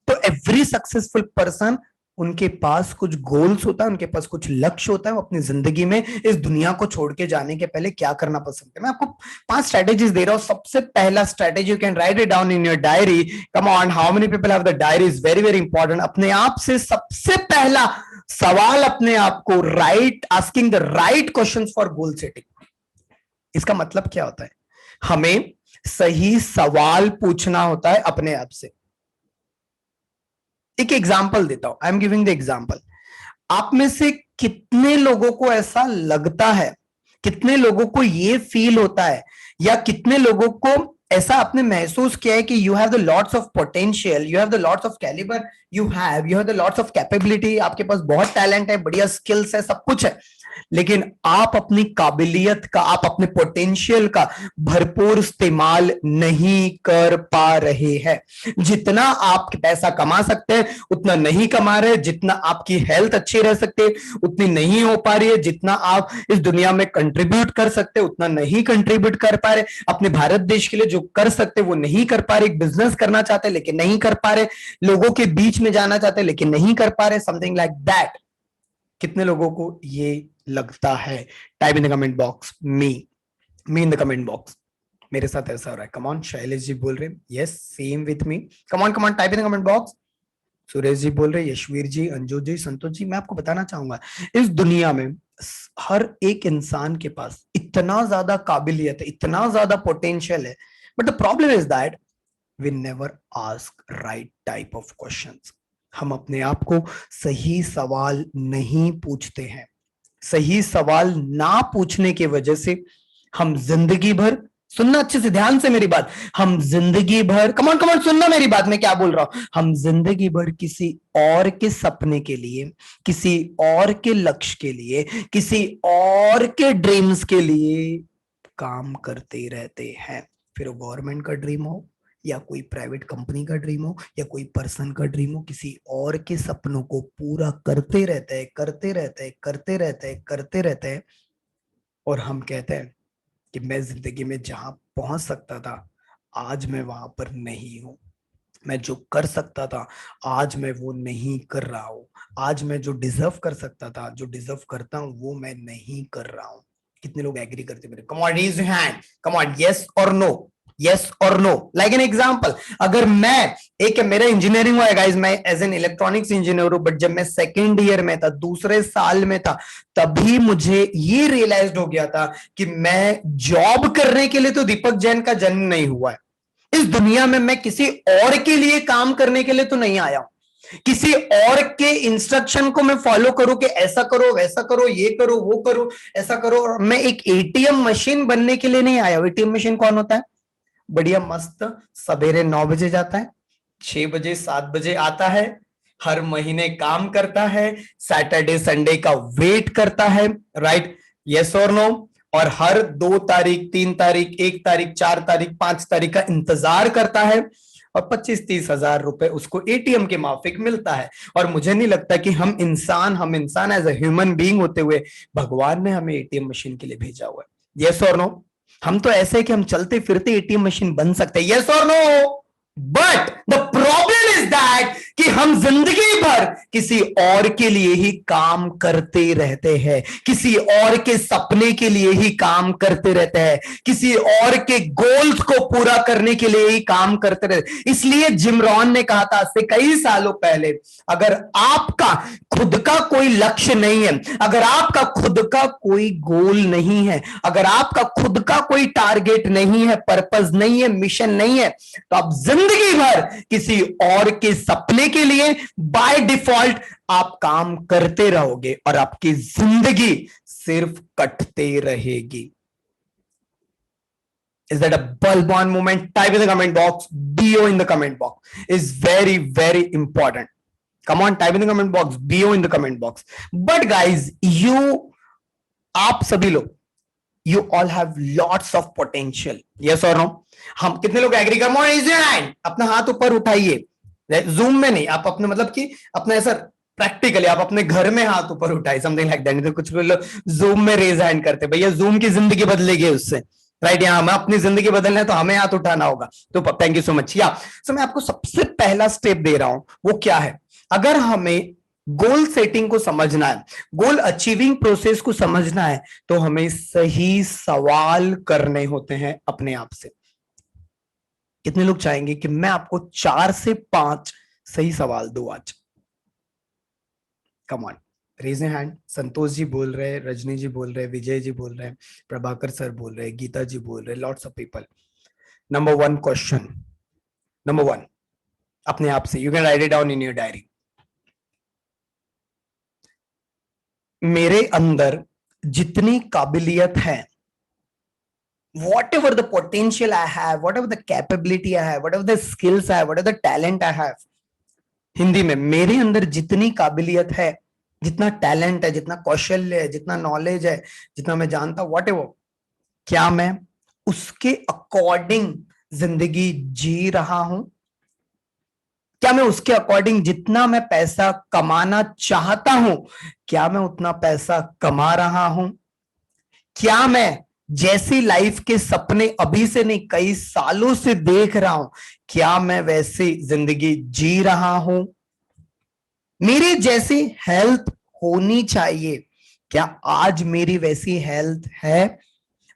B: तो एवरी सक्सेसफुल पर्सन, उनके पास कुछ गोल्स होता है, उनके पास कुछ लक्ष्य होता है, वो अपनी जिंदगी में इस दुनिया को छोड़ के जाने के पहले क्या करना पसंद है। मैं आपको 5 स्ट्रेटेजीज दे रहा हूं। सबसे पहला strategy, you can write it down in your diary. Come on, how many people have the diary? Is very very important. अपने आप से सबसे पहला सवाल अपने आप को, right, asking the right questions for goal setting. इसका मतलब क्या होता है? हमें सही सवाल पूछना होता है अपने आप से। एक एग्जाम्पल देता हूं, I am giving the example. आप में से कितने लोगों को ऐसा लगता है, कितने लोगों को ये फील होता है, या कितने लोगों को ऐसा आपने महसूस किया है कि you have the lots of potential, you have the lots of calibre, you have the lots of capability, आपके पास बहुत टैलेंट है, बढ़िया स्किल्स है, सब कुछ है, लेकिन आप अपनी काबिलियत का, आप अपने पोटेंशियल का भरपूर इस्तेमाल नहीं कर पा रहे हैं। जितना आप पैसा कमा सकते हैं उतना नहीं कमा रहे, जितना आपकी हेल्थ अच्छी रह सकती है उतनी नहीं हो पा रही है, जितना आप इस दुनिया में कंट्रीब्यूट कर सकते उतना नहीं कंट्रीब्यूट कर पा रहे, अपने भारत देश के लिए जो कर सकते वो नहीं कर पा रहे, बिजनेस करना चाहते लेकिन नहीं कर पा रहे, लोगों के बीच में जाना चाहते लेकिन नहीं कर पा रहे, समथिंग लाइक दैट। कितने लोगों को ये लगता है? Type in the comment box me in the comment box. मेरे साथ ऐसा हो रहा है। कम ऑन, शैलेश जी बोल रहे हैं yes, same with me. Come on type in the comment box. Suresh ji बोल रहे हैं, यशवीर जी, अंजू जी, संतोष जी। मैं आपको बताना चाहूंगा, इस दुनिया में हर एक इंसान के पास इतना ज्यादा काबिलियत है, इतना ज्यादा पोटेंशियल है, but the problem is that we never ask right type of questions. हम अपने आप को सही सवाल नहीं पूछते हैं। सही सवाल ना पूछने की वजह से हम जिंदगी भर, सुनना अच्छे से, ध्यान से मेरी बात, हम जिंदगी भर, कम ऑन सुनना मेरी बात, मैं क्या बोल रहा हूं, हम जिंदगी भर किसी और के सपने के लिए, किसी और के लक्ष्य के लिए, किसी और के ड्रीम्स के लिए काम करते रहते हैं। फिर वो गवर्नमेंट का ड्रीम हो, या कोई प्राइवेट कंपनी का ड्रीम हो, या कोई पर्सन का ड्रीम हो, किसी और के सपनों को पूरा करते रहते हैं, करते रहते हैं, करते रहते हैं, करते रहते हैं। और हम कहते हैं कि मैं जिंदगी में जहां पहुंच सकता था आज मैं वहां पर नहीं हूं, मैं जो कर सकता था आज मैं वो नहीं कर रहा हूं, आज मैं जो डिजर्व कर सकता था, जो डिजर्व करता हूं, वो मैं नहीं कर रहा हूं। कितने लोग एग्री करते मेरे? Come on, raise your hand, come on, yes और नो, यस और नो। लाइक एन एग्जांपल, अगर मैं, एक मेरा इंजीनियरिंग हुआ है गाइस, मैं एज एन इलेक्ट्रॉनिक्स इंजीनियर हूं, बट जब मैं सेकेंड ईयर में था, दूसरे साल में था, तभी मुझे ये रियलाइज हो गया था कि मैं जॉब करने के लिए तो दीपक जैन का जन्म नहीं हुआ है, इस दुनिया में मैं किसी और के लिए काम करने के लिए तो नहीं आया हूं, किसी और के इंस्ट्रक्शन को मैं फॉलो करूं कि ऐसा करो वैसा करो ये करो वो करो ऐसा करो। और मैं एक एटीएम मशीन बनने के लिए नहीं आया हूं। एटीएम मशीन कौन होता है? बढ़िया मस्त सवेरे 9 बजे जाता है, 6 बजे 7 बजे आता है, हर महीने काम करता है, सैटरडे संडे का वेट करता है, राइट? यस और नो? और हर 2 तारीख 3 तारीख 1 तारीख 4 तारीख 5 तारीख का इंतजार करता है और 25-30 हजार रुपए उसको एटीएम के माफिक मिलता है। और मुझे नहीं लगता कि हम इंसान एज ए ह्यूमन बीइंग होते हुए भगवान ने हमें एटीएम मशीन के लिए भेजा हुआ है। यस और नो? हम तो ऐसे है कि हम चलते फिरते एटीएम मशीन बन सकते हैं। यस और no? But the problem is that कि हम जिंदगी भर किसी और के लिए ही काम करते रहते हैं, किसी और के सपने के लिए ही काम करते रहते हैं, किसी और के गोल्स को पूरा करने के लिए ही काम करते रहते। इसलिए जिम रॉन ने कहा था आज से कई सालों पहले, अगर आपका खुद का कोई लक्ष्य नहीं है, अगर आपका खुद का कोई गोल नहीं है, अगर आपका खुद का कोई टारगेट नहीं है, पर्पस नहीं है, मिशन नहीं है, तो आप जिंदगी भर किसी और के सपने के लिए बाय डिफॉल्ट आप काम करते रहोगे और आपकी जिंदगी सिर्फ कटते रहेगी। Is that a bulb on moment? Type in the comment box. BO in the comment box is very, very important. Come on, type in the comment box. BO in the comment box. But guys, आप सभी लोग, you all have lots of potential. Yes or no? हम कितने लोग agree? Come on, raise your hand, अपना हाथ ऊपर उठाइए। जूम में नहीं, आप अपने मतलब कि अपना ऐसा प्रैक्टिकली आप अपने घर में हाथ ऊपर उठाइए, समथिंग लाइक दैट। कुछ लोग जूम में रेज हैंड करते, भैया जूम की जिंदगी बदलेगी उससे, राइट? यहाँ हमें अपनी जिंदगी बदलना है तो हमें हाथ उठाना होगा। तो थैंक यू सो मच। या सो मैं आपको सबसे पहला स्टेप दे रहा हूं, वो क्या है? अगर हमें गोल सेटिंग को समझना है, गोल अचीविंग प्रोसेस को समझना है, तो हमें सही सवाल करने होते हैं अपने आप से। कितने लोग चाहेंगे कि मैं आपको 4 से 5 सही सवाल दूं आज? Come on, raise your hand. Santosh ji बोल रहे हैं, रजनी जी बोल रहे हैं, विजय जी बोल रहे हैं, प्रभाकर सर बोल रहे हैं, गीता जी बोल रहे हैं, lots of people. Number 1 question, number 1 अपने आप से, you can write it down in your diary. मेरे अंदर जितनी काबिलियत है, whatever the potential I have, whatever the capability I have, whatever the skills I have, whatever the talent I have, Hindi में मेरे अंदर जितनी काबिलियत है, जितना टैलेंट है, जितना कौशल्य है, जितना नॉलेज है, जितना मैं जानता हूं, व्हाटएवर, क्या मैं उसके अकॉर्डिंग जिंदगी जी रहा हूं? क्या मैं उसके अकॉर्डिंग जितना मैं पैसा कमाना चाहता हूं, क्या मैं उतना पैसा कमा रहा हूं? क्या मैं जैसी लाइफ के सपने अभी से नहीं कई सालों से देख रहा हूं, क्या मैं वैसी जिंदगी जी रहा हूं? मेरी जैसी हेल्थ होनी चाहिए, क्या आज मेरी वैसी हेल्थ है?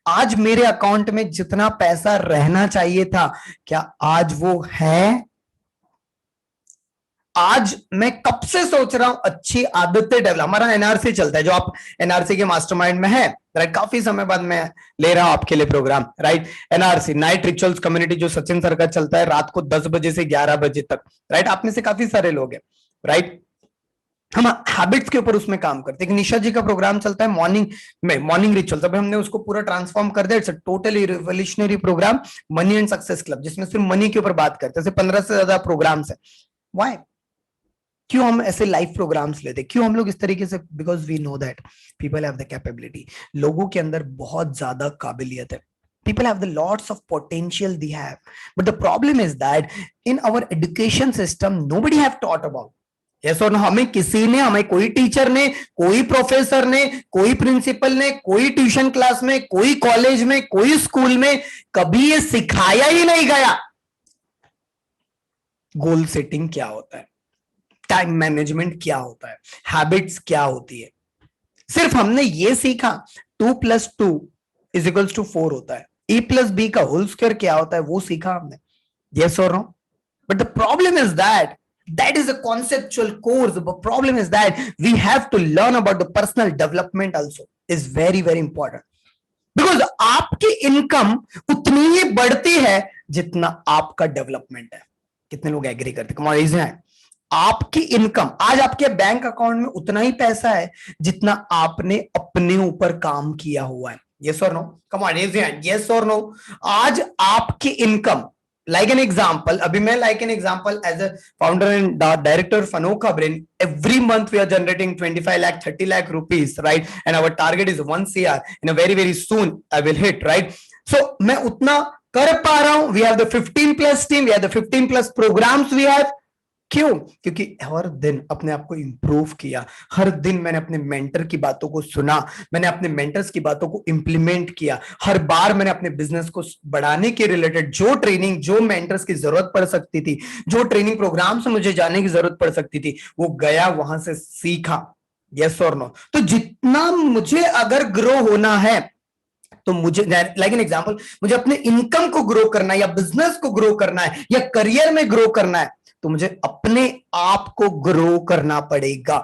B: आज मेरे अकाउंट में जितना पैसा रहना चाहिए था, क्या आज वो है? आज मैं कब से सोच रहा हूं अच्छी आदतें डेवलप। हमारा एनआरसी चलता है, जो आप एनआरसी के मास्टरमाइंड में है, राइट? काफी समय बाद मैं ले रहा हूं आपके लिए program, right? NRC, night rituals community, जो सचिन सर का चलता है रात को 10 बजे से 11 बजे तक, राइट? आप में से काफी सारे लोग हैं, राइट? हम हैबिट्स के ऊपर उसमें काम करते हैं। निशा जी का प्रोग्राम चलता है मॉर्निंग में, मॉर्निंग रिचुअल्स। अभी हमने उसको पूरा ट्रांसफॉर्म कर दिया, it's a totally revolutionary program, money and success club, जिसमें सिर्फ मनी के ऊपर बात करते हैं। 15 से ज्यादा प्रोग्राम्स है। व्हाई? क्यों हम ऐसे लाइव प्रोग्राम्स लेते? क्यों हम लोग इस तरीके से? Because we know that people have the capability. लोगों के अंदर बहुत ज्यादा काबिलियत है। People have the lots of potential they have, but the problem is that in our education system nobody have taught about. Yes or no? हमें किसी ने, हमें कोई टीचर ने, कोई प्रोफेसर ने, कोई प्रिंसिपल ने, कोई ट्यूशन क्लास में, कोई कॉलेज में, कोई स्कूल में कभी ये सिखाया ही नहीं गया। गोल सेटिंग क्या होता है, टाइम मैनेजमेंट क्या होता है, हैबिट्स क्या होती है। सिर्फ हमने ये सीखा 2 + 2 = 4 होता है, a+b का होल स्क्वायर क्या होता है वो सीखा हमने। yes or no? But the problem is that is a conceptual course. The problem is that we have to learn about the personal development also is very, very important. Because आपकी income उतनी ही बढ़ती है जितना आपका development है। कितने लोग agree करते? Come on raise hand. आपकी इनकम, आज आपके बैंक अकाउंट में उतना ही पैसा है जितना आपने अपने ऊपर काम किया हुआ है। यस और no? Come on raise hand, yes और नो? आज आपकी income, like an example, abhi main like an example as a founder and director of Anokha Brain, every month we are generating 25 lakh 30 lakh rupees, right? And our target is 1 CR in a very very soon I will hit, right? So main utna kar pa raha hu. We have the 15 plus team, we have the 15 plus programs we have. क्यों? क्योंकि हर दिन अपने आप को improve किया, हर दिन मैंने अपने मेंटर की बातों को सुना, मैंने अपने मेंटर्स की बातों को इंप्लीमेंट किया, हर बार मैंने अपने बिजनेस को बढ़ाने के रिलेटेड जो ट्रेनिंग, जो मेंटर्स की जरूरत पड़ सकती थी, जो ट्रेनिंग प्रोग्राम से मुझे जाने की जरूरत पड़ सकती थी, वो गया, वहां से सीखा। यस और नो? तो जितना मुझे अगर ग्रो होना है, तो मुझे लाइक एन एग्जांपल, मुझे अपने इनकम को ग्रो करना है या बिजनेस को ग्रो करना है या करियर में ग्रो करना है, तो मुझे अपने आप को ग्रो करना पड़ेगा।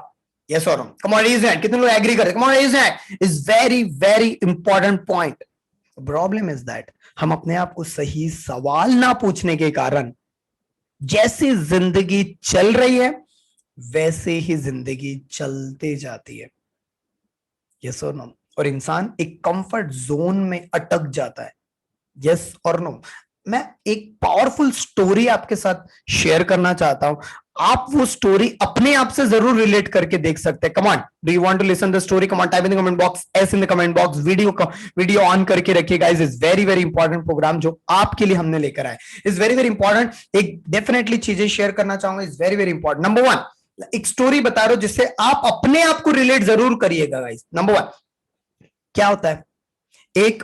B: यस और no? Come on raise hand, कितने लोग एग्री करते? Come on raise hand. Is very very important point. Problem is that हम अपने आप को सही सवाल ना पूछने के कारण जैसे जिंदगी चल रही है वैसे ही जिंदगी चलते जाती है। यस और नो? और इंसान एक कंफर्ट जोन में अटक जाता है। यस और नो? मैं एक पावरफुल स्टोरी आपके साथ शेयर करना चाहता हूं। आप वो स्टोरी अपने आप से जरूर रिलेट करके देख सकते हैं। Come on, do you want to listen the story? Come on, type in the comment box S in the comment box. Video on करके रखिए guys. Is very very important program जो आपके लिए हमने लेकर आए। Is very very important. एक definitely चीजें शेयर करना चाहूंगा। Is very very important. Number one, एक स्टोरी बता रहा हूं जिससे आप अपने आप को रिलेट जरूर करिएगा गाइस। नंबर वन, क्या होता है? एक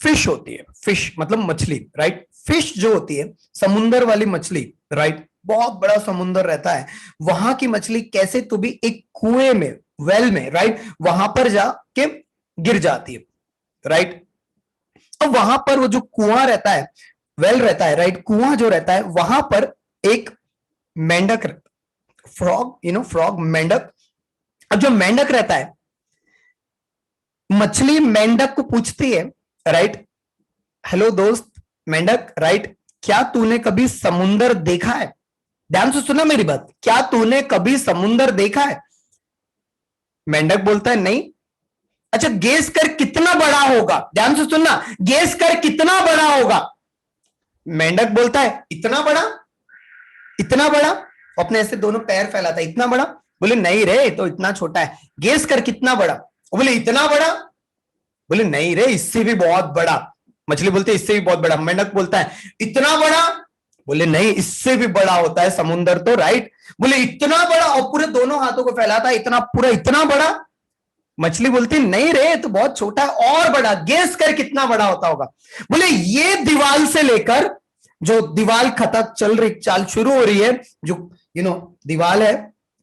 B: फिश होती है, फिश मतलब मछली, राइट? फिश जो होती है समुंदर वाली मछली, राइट? बहुत बड़ा समुंदर रहता है, वहां की मछली कैसे तो भी एक कुएं में, वेल में, राइट, वहां पर जाके गिर जाती है, राइट? तो वहां पर वो जो कुआं रहता है, वेल रहता है, राइट, कुआं जो रहता है, वहां पर एक मेंढक, फ्रॉग, फ्रॉग, मेंढक। अब जो मेंढक रहता है, मछली मेंढक को पूछती है, राइट, हेलो दोस्त मेंढक, राइट, क्या तूने कभी समुंदर देखा है? ध्यान से सुना मेरी बात, क्या तूने कभी समुंदर देखा है? मेंढक बोलता है नहीं। अच्छा, गेस कर कितना बड़ा होगा? ध्यान से सुनना, गेस कर कितना बड़ा होगा? मेंढक बोलता है इतना बड़ा। इतना बड़ा? अपने ऐसे दोनों पैर फैलाता है, इतना बड़ा? बोले नहीं रे, तो इतना छोटा है। गेस कर कितना बड़ा? बोले इतना बड़ा। बोले नहीं रे, इससे भी बहुत बड़ा। मछली बोलती है इससे भी बहुत बड़ा। मेंढक बोलता है इतना बड़ा। बोले नहीं, इससे भी बड़ा होता है समुंदर तो, राइट? बोले इतना बड़ा, और पूरे दोनों हाथों को फैलाता है, इतना पूरा, इतना बड़ा। मछली बोलती नहीं रे, तो बहुत छोटा है, और बड़ा। गेस कर कितना बड़ा होता होगा? बोले ये दीवार से लेकर, जो दीवार खतक चल रही, चाल शुरू हो रही है, जो दीवार है,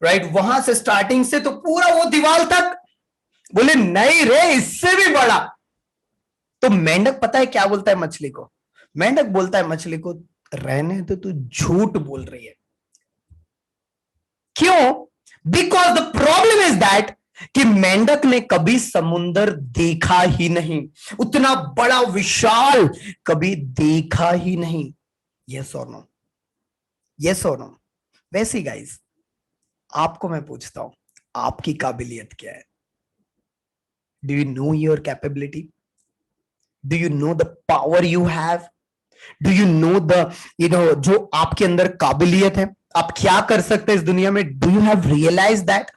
B: राइट, वहां से स्टार्टिंग से तो पूरा वो दीवार तक। बोले नहीं रे, इससे भी बड़ा। तो मेंढक पता है क्या बोलता है मछली को? मेंढक बोलता है मछली को, रहने तो तू झूठ बोल रही है। क्यों? Because the problem is that कि मेंढक ने कभी समुंदर देखा ही नहीं, उतना बड़ा विशाल कभी देखा ही नहीं। यस और नो? यस और नो? वैसे गाइस, आपको मैं पूछता हूं, आपकी काबिलियत क्या है? Do you know your capability? Do you know the power you have? Do you know the जो आपके अंदर काबिलियत है, आप क्या कर सकते हैं इस दुनिया में? Do you have realise that?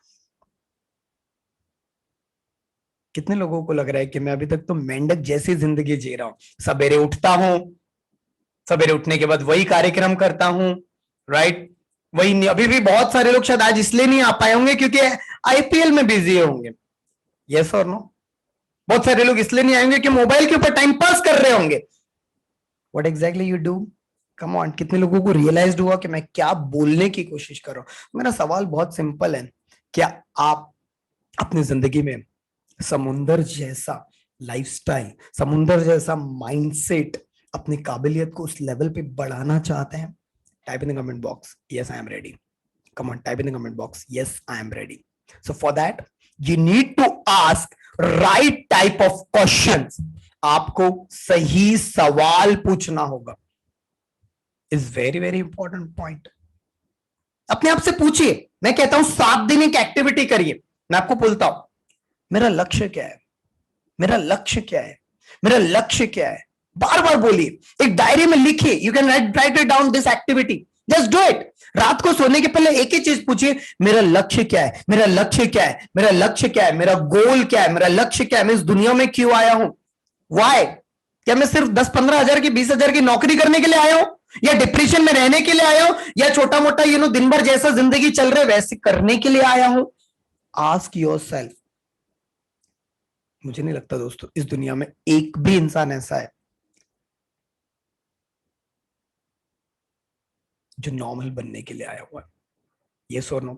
B: कितने लोगों को लग रहा है कि मैं अभी तक तो मेंढक जैसी जिंदगी जी रहा हूं, सवेरे उठता हूं, सवेरे उठने के बाद वही कार्यक्रम करता हूं, राइट, वही नहीं। अभी भी बहुत सारे लोग शायद आज इसलिए नहीं आ पाए होंगे क्योंकि आईपीएल में बिजी होंगे। यस और नो? बहुत सारे लोग इसलिए नहीं आएंगे कि मोबाइल के ऊपर टाइम पास कर रहे होंगे। What exactly you do? Come on, कितने लोगों को रियलाइज हुआ कि मैं क्या बोलने की कोशिश कर रहा हूं? मेरा सवाल बहुत सिंपल है, क्या आप अपनी जिंदगी में समुंदर जैसा लाइफस्टाइल, समुंदर जैसा माइंडसेट, अपनी काबिलियत को उस लेवल पे बढ़ाना चाहते हैं? Type in the comment box, yes I am ready. Come on, type in the comment box, yes I am ready. So for that you need to ask right type of questions. आपको सही सवाल पूछना होगा। Is very very important point. अपने आप से पूछिए, मैं कहता हूं 7 दिन एक एक्टिविटी करिए, मैं आपको बोलता हूं मेरा लक्ष्य क्या है, मेरा लक्ष्य क्या है, मेरा लक्ष्य क्या है, बार बार बोलिए, एक डायरी में लिखिए, you can write it down this activity, just do it. रात को सोने के पहले एक ही चीज पूछिए, मेरा लक्ष्य क्या है, मेरा लक्ष्य क्या है, मेरा लक्ष्य क्या है, मेरा गोल क्या है, मेरा लक्ष्य क्या है, मैं इस दुनिया में क्यों आया हूं, वाई। क्या मैं सिर्फ 10-15 हजार की 20 हजार की नौकरी करने के लिए आया हूं, या डिप्रेशन में रहने के लिए आया हूं, या छोटा मोटा दिन भर जैसा जिंदगी चल रहा है वैसे करने के लिए आया हूं। Ask yourself. मुझे नहीं लगता दोस्तों इस दुनिया में एक भी इंसान ऐसा है जो नॉर्मल बनने के लिए आया हुआ है। यस और no?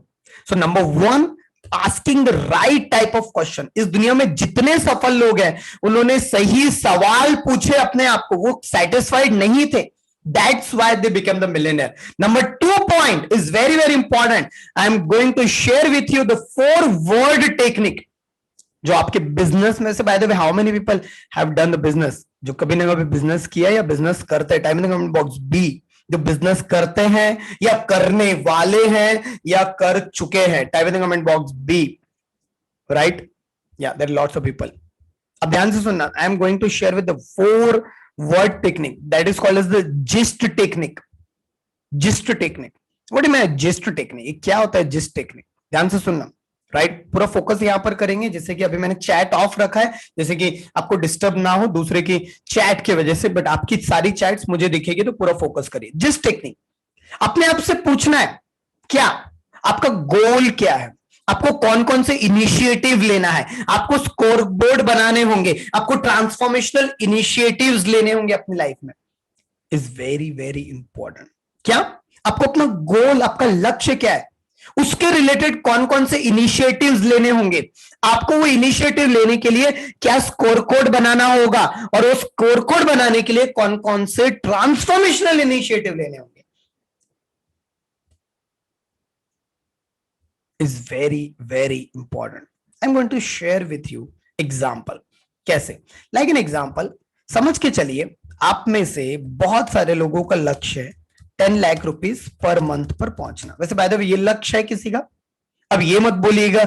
B: So number 1, asking the right type of question. इस दुनिया में जितने सफल लोग हैं उन्होंने सही सवाल पूछे अपने आप को, वो सेटिस्फाइड नहीं थे, that's why they became the millionaire. Number 2 point is very very important. I am going to share with you the 4 word technique जो आपके बिजनेस में से, by the way how many people have done the business, जो कभी ना कभी business किया या बिजनेस करते हैं, type in the comment box B, जो बिजनेस करते हैं या करने वाले हैं या कर चुके हैं, type in the comment box B, right? या there are lots of people. अब ध्यान से सुनना, I am going to share with the 4 word technique that is called as the gist technique. Gist technique. What do you mean gist technique? क्या होता है gist technique? ध्यान से सुनना, राइट? पूरा फोकस यहां पर करेंगे, जैसे कि अभी मैंने चैट ऑफ रखा है, जैसे कि आपको डिस्टर्ब ना हो दूसरे की चैट की वजह से, बट आपकी सारी चैट्स मुझे दिखेगी, तो पूरा फोकस करिए। जिस्ट टेक्निक, अपने आप से पूछना है क्या आपका गोल क्या है, आपको कौन कौन से इनिशिएटिव लेना है, आपको स्कोर बोर्ड बनाने होंगे, आपको ट्रांसफॉर्मेशनल इनिशिएटिव्स लेने होंगे अपनी लाइफ में, इज वेरी वेरी इंपॉर्टेंट। क्या आपको अपना गोल, आपका लक्ष्य क्या है, उसके रिलेटेड कौन कौन से इनिशिएटिव्स लेने होंगे, आपको वो इनिशिएटिव लेने के लिए क्या स्कोर कोड बनाना होगा, और उस स्कोर कोड बनाने के लिए कौन कौन से ट्रांसफॉर्मेशनल इनिशिएटिव लेने होंगे, is very very important. I'm going to share with you example. कैसे? like an example, समझ के चलिए, आप में से बहुत सारे लोगों का लक्ष्य है 10 लाख रुपीस पर मंथ पर पहुंचना। वैसे बाय द वे ये लक्ष्य है किसी का। अब ये मत बोलिएगा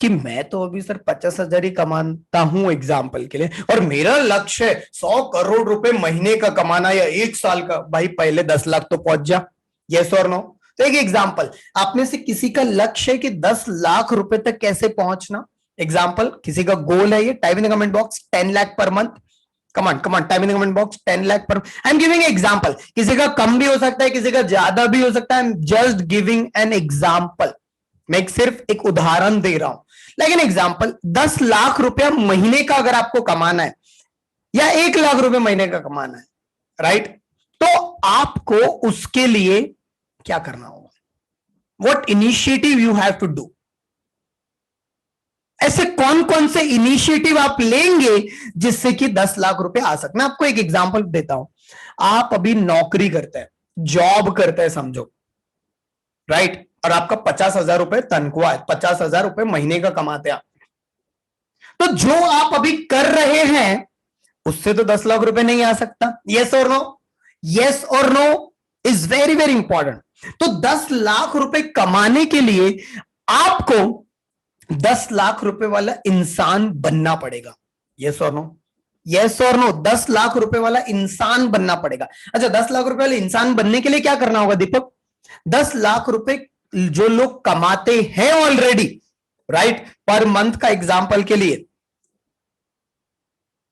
B: कि मैं तो अभी सर 50,000 ही कमाता हूं एग्जाम्पल के लिए, और मेरा लक्ष्य है 100 करोड़ रुपए महीने का कमाना या 1 साल का। भाई पहले 10 लाख तो पहुंच जा। यस और नो? तो एक एग्जाम्पल, आप में से किसी का लक्ष्य है कि 10 लाख रुपए तक कैसे पहुंचना, एग्जाम्पल किसी का गोल है ये, type in the comment box 10 lakh per month. Come on type in the comment box 10 lakh per. I am giving example, किसी का कम भी हो सकता है, किसी का ज्यादा भी हो सकता है। I am just giving an example, मैं सिर्फ एक उदाहरण दे रहा हूं। लेकिन एग्जाम्पल 10 लाख रुपया महीने का अगर आपको कमाना है, या 1 लाख रुपए महीने का कमाना है, राइट? तो आपको उसके लिए क्या करना होगा? What initiative you have to do? ऐसे कौन कौन से इनिशिएटिव आप लेंगे जिससे कि 10 लाख रुपए आ सकते? मैं आपको एक एग्जांपल देता हूं। आप अभी नौकरी करते हैं, जॉब करते हैं समझो, राइट? और आपका 50,000 रुपए तनख्वाह है, 50,000 रुपए महीने का कमाते हैं आप। तो जो आप अभी कर रहे हैं उससे तो 10 लाख रुपए नहीं आ सकता। यस और नो? यस और no is very very important. तो 10 लाख रुपए कमाने के लिए आपको 10 लाख रुपए वाला इंसान बनना पड़ेगा। यस और नो? यस और नो? 10 लाख रुपए वाला इंसान बनना पड़ेगा। अच्छा, 10 लाख रुपए वाले इंसान बनने के लिए क्या करना होगा दीपक? 10 लाख रुपए जो लोग कमाते हैं ऑलरेडी, राइट, पर मंथ का एग्जाम्पल के लिए,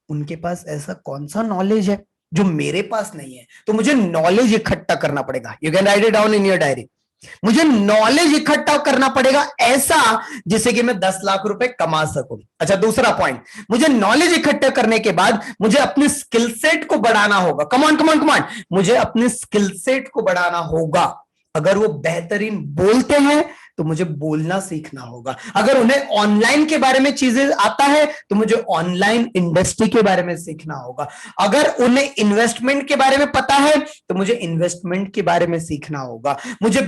B: उनके पास ऐसा कौन सा नॉलेज है जो मेरे पास नहीं है? तो मुझे नॉलेज इकट्ठा करना पड़ेगा। You can write it down in your diary. मुझे नॉलेज इकट्ठा करना पड़ेगा ऐसा जिससे कि मैं 10 लाख रुपए कमा सकूं। अच्छा, दूसरा पॉइंट, मुझे नॉलेज इकट्ठा करने के बाद मुझे अपने स्किल सेट को बढ़ाना होगा। कमान कमान कमान, मुझे अपने स्किल सेट को बढ़ाना होगा। अगर वो बेहतरीन बोलते हैं तो मुझे बोलना सीखना होगा। अगर उन्हें ऑनलाइन के बारे में चीजें आता है तो मुझे ऑनलाइन इंडस्ट्री के बारे में सीखना होगा। अगर उन्हें इन्वेस्टमेंट के बारे में पता है तो मुझे इन्वेस्टमेंट के बारे में सीखना होगा। मुझे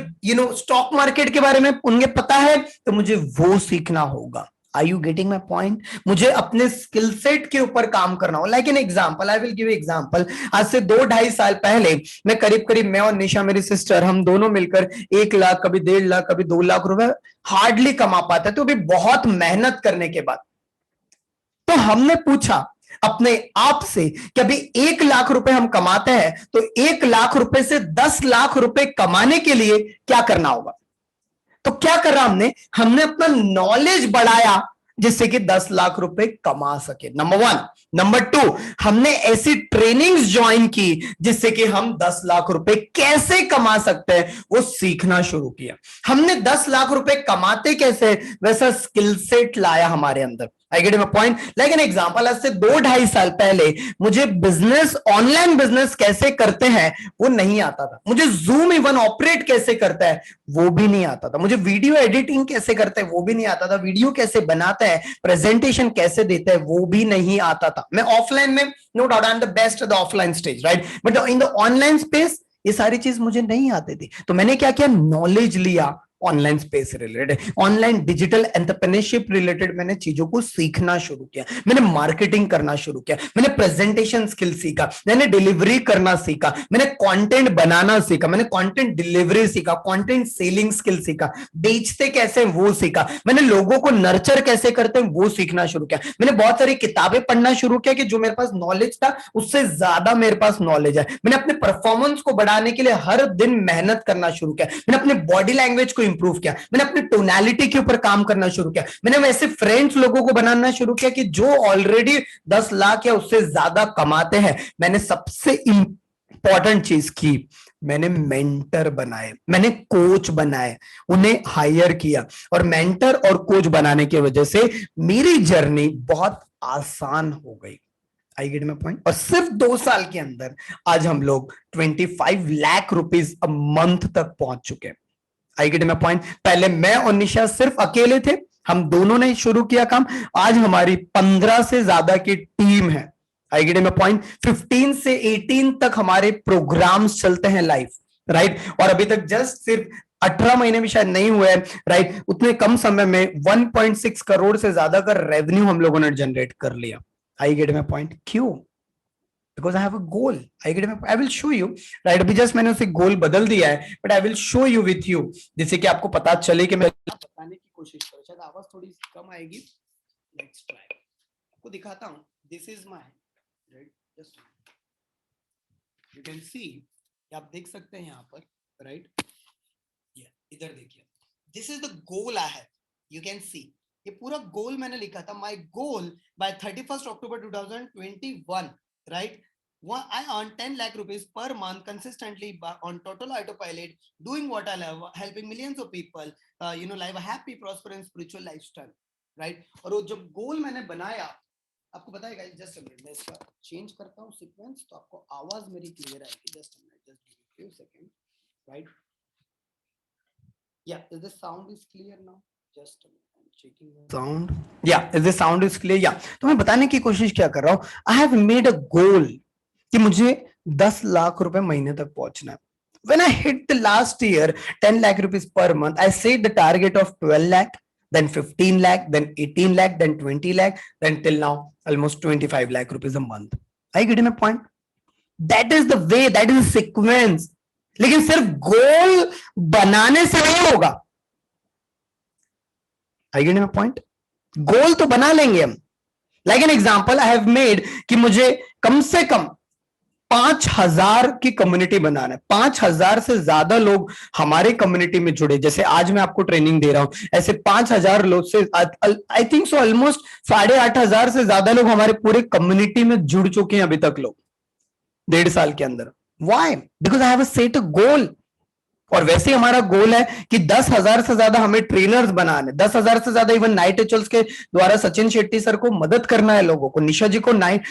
B: स्टॉक मार्केट के बारे में उन्हें पता है तो मुझे वो सीखना होगा। Are you getting my point? मुझे अपने स्किल सेट के ऊपर काम करना हो। Like an example, I will give example. आज से 2-2.5 साल पहले मैं करीब करीब, मैं और निशा मेरी सिस्टर, हम दोनों मिलकर 1 लाख, कभी 1.5 लाख, कभी 2 लाख रुपए हार्डली कमा पाते, तो भी बहुत मेहनत करने के बाद। तो हमने पूछा अपने आप से कि अभी 1 लाख रुपए हम कमाते हैं, तो 1 लाख रुपए से 10 लाख रुपए कमाने के लिए क्या करना होगा? तो क्या कर रहा हमने? हमने अपना नॉलेज बढ़ाया जिससे कि 10 लाख रुपए कमा सके, नंबर 1। नंबर 2, हमने ऐसी ट्रेनिंग्स ज्वाइन की जिससे कि हम 10 लाख रुपए कैसे कमा सकते हैं वो सीखना शुरू किया। हमने 10 लाख रुपए कमाते कैसे, वैसा स्किल सेट लाया हमारे अंदर। आई get my point? Like an example, आज से 2-2.5 साल पहले मुझे बिजनेस, ऑनलाइन बिजनेस कैसे करते हैं वो नहीं आता था। मुझे जूम इवन ऑपरेट कैसे करता है वो भी नहीं आता था। मुझे वीडियो एडिटिंग कैसे करते हैं वो भी नहीं आता था। वीडियो कैसे बनाता है, प्रेजेंटेशन कैसे देता है वो भी नहीं आता था। मैं ऑफलाइन में, no doubt, I am the best at the offline stage, right, but in the online space ये सारी चीज मुझे नहीं आती थी। तो मैंने क्या किया, नॉलेज लिया ऑनलाइन स्पेस से related, online digital entrepreneurship related मैंने चीजों को सीखना शुरू किया। मैंने मार्केटिंग करना शुरू किया, मैंने प्रेजेंटेशन स्किल सीखा, मैंने डिलीवरी करना सीखा, मैंने कंटेंट बनाना सीखा, मैंने कंटेंट डिलीवरी सीखा, कंटेंट सेलिंग स्किल सीखा, बेचते कैसे वो सीखा, मैंने लोगों को नर्चर कैसे करते हैं वो सीखना शुरू किया। मैंने बहुत सारी किताबें पढ़ना शुरू किया कि जो मेरे पास नॉलेज था उससे ज्यादा मेरे पास नॉलेज है। मैंने अपने परफॉर्मेंस को बढ़ाने के लिए हर दिन मेहनत करना शुरू किया। मैंने अपने बॉडी लैंग्वेज को इंप्रूव किया, मैंने अपनी टोनैलिटी के ऊपर काम करना शुरू किया। मैंने वैसे फ्रेंड्स लोगों को बनाना शुरू किया कि जो ऑलरेडी 10 लाख या उससे ज्यादा कमाते हैं। मैंने सबसे इंपॉर्टेंट चीज की, मैंने मेंटर बनाए, मैंने कोच बनाए, उन्हें हायर किया, और मेंटर और कोच बनाने की वजह से मेरी जर्नी बहुत आसान हो गई। आई गेट माय पॉइंट? और सिर्फ 2 साल के अंदर आज हम लोग 25 लाख रुपीस अ मंथ तक पहुंच चुके हैं। आई गेट माय पॉइंट? पहले मैं और निशा सिर्फ अकेले थे, हम दोनों ने शुरू किया काम। आज हमारी 15 से ज्यादा की टीम है। I get my point? 15 से 18 तक हमारे प्रोग्राम्स चलते हैं लाइव, राइट, और अभी तक जस्ट सिर्फ 18 महीने भी शायद नहीं हुए, राइट, उतने कम समय में 1.6 करोड़ से ज्यादा का रेवेन्यू हम लोगों ने जनरेट कर लिया। आई गेट माय पॉइंट? क्यों? Because I have a goal. I will show you, right? अभी जस्ट मैंने उसे गोल बदल दिया है, but I will show you with you, जिससे कि आपको पता चले कि मैं बताने की कोशिश करूं। शायद आवाज थोड़ी कम आएगी। Let's try. आपको दिखाता हूं। This is my hand, right? Just you can see, आप देख सकते हैं यहाँ पर, right? Yeah, इधर देखिए। This is the goal I have. You can see. ये पूरा गोल मैंने लिखा था। My goal by 31st October 2021. Right? I earn 10 lakh rupees per month consistently on Total Autopilot, doing what I love, helping millions of people, live a happy, prosperous, spiritual lifestyle. Right? और वो जब गोल मैंने बनाया, आपको पता है guys, just a minute, मैं इसका चेंज करता हूँ सीक्वेंस तो आपको आवाज मेरी क्लियर आएगी। Just a minute, just give few second, right? Yeah, is the sound is clear now? Just a minute. Sound, या is the sound is clear? या तो मैं बताने की कोशिश क्या कर रहा हूं, आई हैव मेड अ गोल कि मुझे 10 लाख रुपए महीने तक पहुंचना है। When I hit the last year 10 lakh rupees per month, I set the target of 12 lakh, then 15 lakh, then 18 lakh, then 20 lakh, then till now almost 25 lakh rupees a month. I get my point? That is the way, that is the sequence. लेकिन सिर्फ गोल बनाने से नहीं होगा। I get my point? Goal तो बना लेंगे हम। Like an example I have made कि मुझे कम से कम 5,000 की कम्युनिटी बनाना है। 5,000 से ज्यादा लोग हमारे कम्युनिटी में जुड़े, जैसे आज मैं आपको ट्रेनिंग दे रहा हूं, ऐसे 5,000 लोग से, आई थिंक सो ऑलमोस्ट 8,500 से ज्यादा लोग हमारे पूरे कम्युनिटी में जुड़ चुके हैं अभी तक लोग 1.5 साल के अंदर। Why? Because I have set a goal. और वैसे ही हमारा गोल है कि 10,000 से ज्यादा हमें ट्रेनर्स बनाने, 10,000 से ज्यादा इवन नाइट एचल्स के द्वारा सचिन शेट्टी सर को मदद करना है लोगों को, निशा जी को night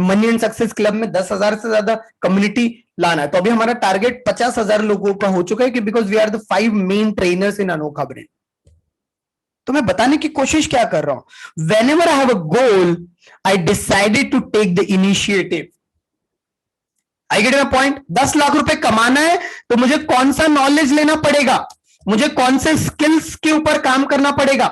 B: money and success club में 10,000 से ज्यादा कम्युनिटी लाना है। तो अभी हमारा टारगेट 50,000 लोगों का हो चुका है कि because we are the 5 main trainers in Anokha brand. तो मैं बताने की कोशिश क्या कर रहा हूं, whenever I have a goal I decided to take the initiative. I get my point? 10 lakh रुपए कमाना है तो मुझे कौन सा नॉलेज लेना पड़ेगा, मुझे कौन से स्किल्स के ऊपर काम करना पड़ेगा।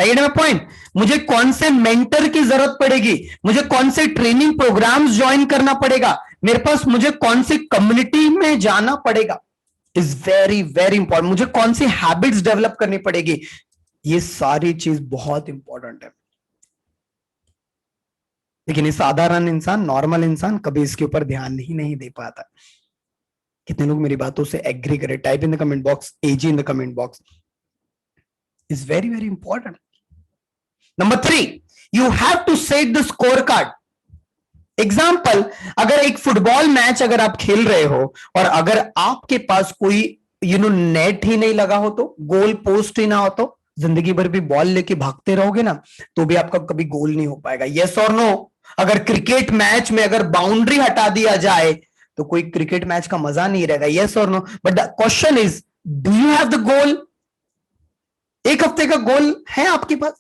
B: आई गेट माय पॉइंट? मुझे कौन से मेंटर की जरूरत पड़ेगी, मुझे कौन से ट्रेनिंग प्रोग्राम्स ज्वाइन करना पड़ेगा, मेरे पास मुझे कौन सी कम्युनिटी में जाना पड़ेगा, इज वेरी वेरी इंपॉर्टेंट। मुझे कौन सी हैबिट्स डेवलप करनी पड़ेगी, ये सारी चीज बहुत इंपॉर्टेंट है। लेकिन ये साधारण इंसान, नॉर्मल इंसान कभी इसके ऊपर ध्यान ही नहीं दे पाता। कितने लोग मेरी बातों से एग्री करें? Type in the comment box, AG in the comment box. Is very very important. Number 3, you have to set the score card. Example, अगर एक फुटबॉल मैच अगर आप खेल रहे हो और अगर आपके पास कोई नेट ही नहीं लगा हो, तो गोल पोस्ट ही ना हो, तो जिंदगी भर भी बॉल लेके भागते रहोगे ना, तो भी आपका कभी गोल नहीं हो पाएगा। यस और नो? अगर क्रिकेट मैच में अगर बाउंड्री हटा दिया जाए तो कोई क्रिकेट मैच का मजा नहीं रहेगा। यस और no? But the question is, do you have the goal? एक हफ्ते का गोल है आपके पास?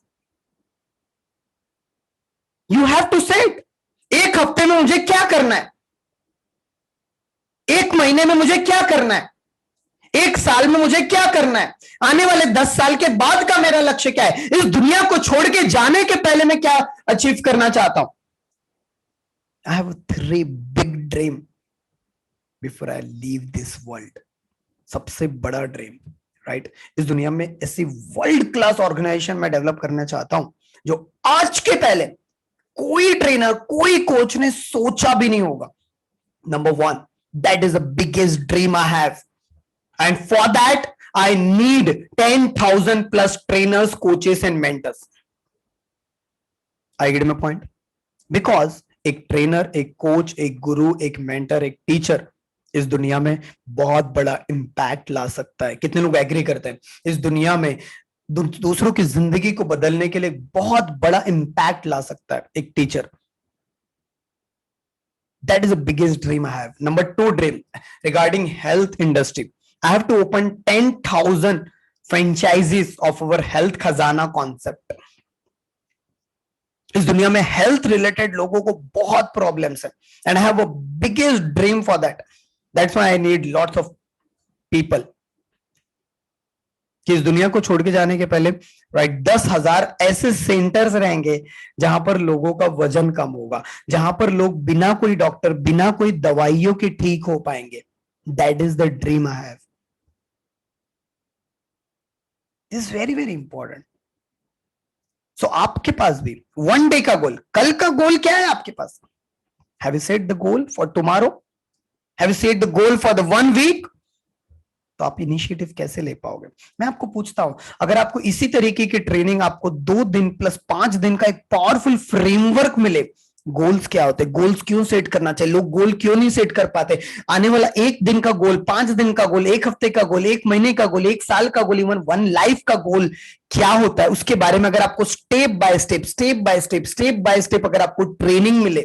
B: यू हैव टू सेट, एक हफ्ते में मुझे क्या करना है, एक महीने में मुझे क्या करना है, एक साल में मुझे क्या करना है, आने वाले 10 साल के बाद का मेरा लक्ष्य क्या है, इस दुनिया को छोड़ के जाने के पहले मैं क्या अचीव करना चाहता हूं। I have 3 big dream before I leave this world. सबसे बड़ा ड्रीम, राइट? इस दुनिया में ऐसी वर्ल्ड क्लास ऑर्गेनाइजेशन मैं डेवलप करना चाहता हूं जो आज के पहले कोई ट्रेनर, कोई कोच ने सोचा भी नहीं होगा। Number 1, that is the biggest dream I have, and for that I need 10,000 plus trainers, coaches and mentors. I get my point? Because एक ट्रेनर, एक कोच, एक गुरु, एक मेंटर, एक टीचर इस दुनिया में बहुत बड़ा इंपैक्ट ला सकता है। कितने लोग एग्री करते हैं? इस दुनिया में दूसरों की जिंदगी को बदलने के लिए बहुत बड़ा इंपैक्ट ला सकता है एक teacher. That is the biggest dream I have. Number 2 dream regarding health industry, I have to open 10,000 franchisees of our health Khazana concept. इस दुनिया में हेल्थ रिलेटेड लोगों को बहुत प्रॉब्लम्स है, and I have a biggest dream for that. That's why I need lots of people कि इस दुनिया को छोड़ के जाने के पहले, राइट, 10,000 ऐसे सेंटर्स रहेंगे जहां पर लोगों का वजन कम होगा, जहां पर लोग बिना कोई डॉक्टर, बिना कोई दवाइयों के ठीक हो पाएंगे। That is the dream I have. Is very very important. So आपके पास भी 1 डे का गोल, कल का गोल क्या है आपके पास? Have you set the goal for tomorrow? Have you set the goal for the 1 week? तो आप इनिशिएटिव कैसे ले पाओगे? मैं आपको पूछता हूं, अगर आपको इसी तरीके की ट्रेनिंग, आपको 2 दिन प्लस 5 दिन का एक पावरफुल फ्रेमवर्क मिले, गोल्स क्या होते हैं, गोल्स क्यों सेट करना चाहिए, लोग गोल क्यों नहीं सेट कर पाते, आने वाला 1 दिन का गोल, 5 दिन का गोल, 1 हफ्ते का गोल, 1 महीने का गोल, 1 साल का गोल, इवन 1 लाइफ का गोल क्या होता है, उसके बारे में अगर आपको स्टेप बाय स्टेप अगर आपको ट्रेनिंग मिले,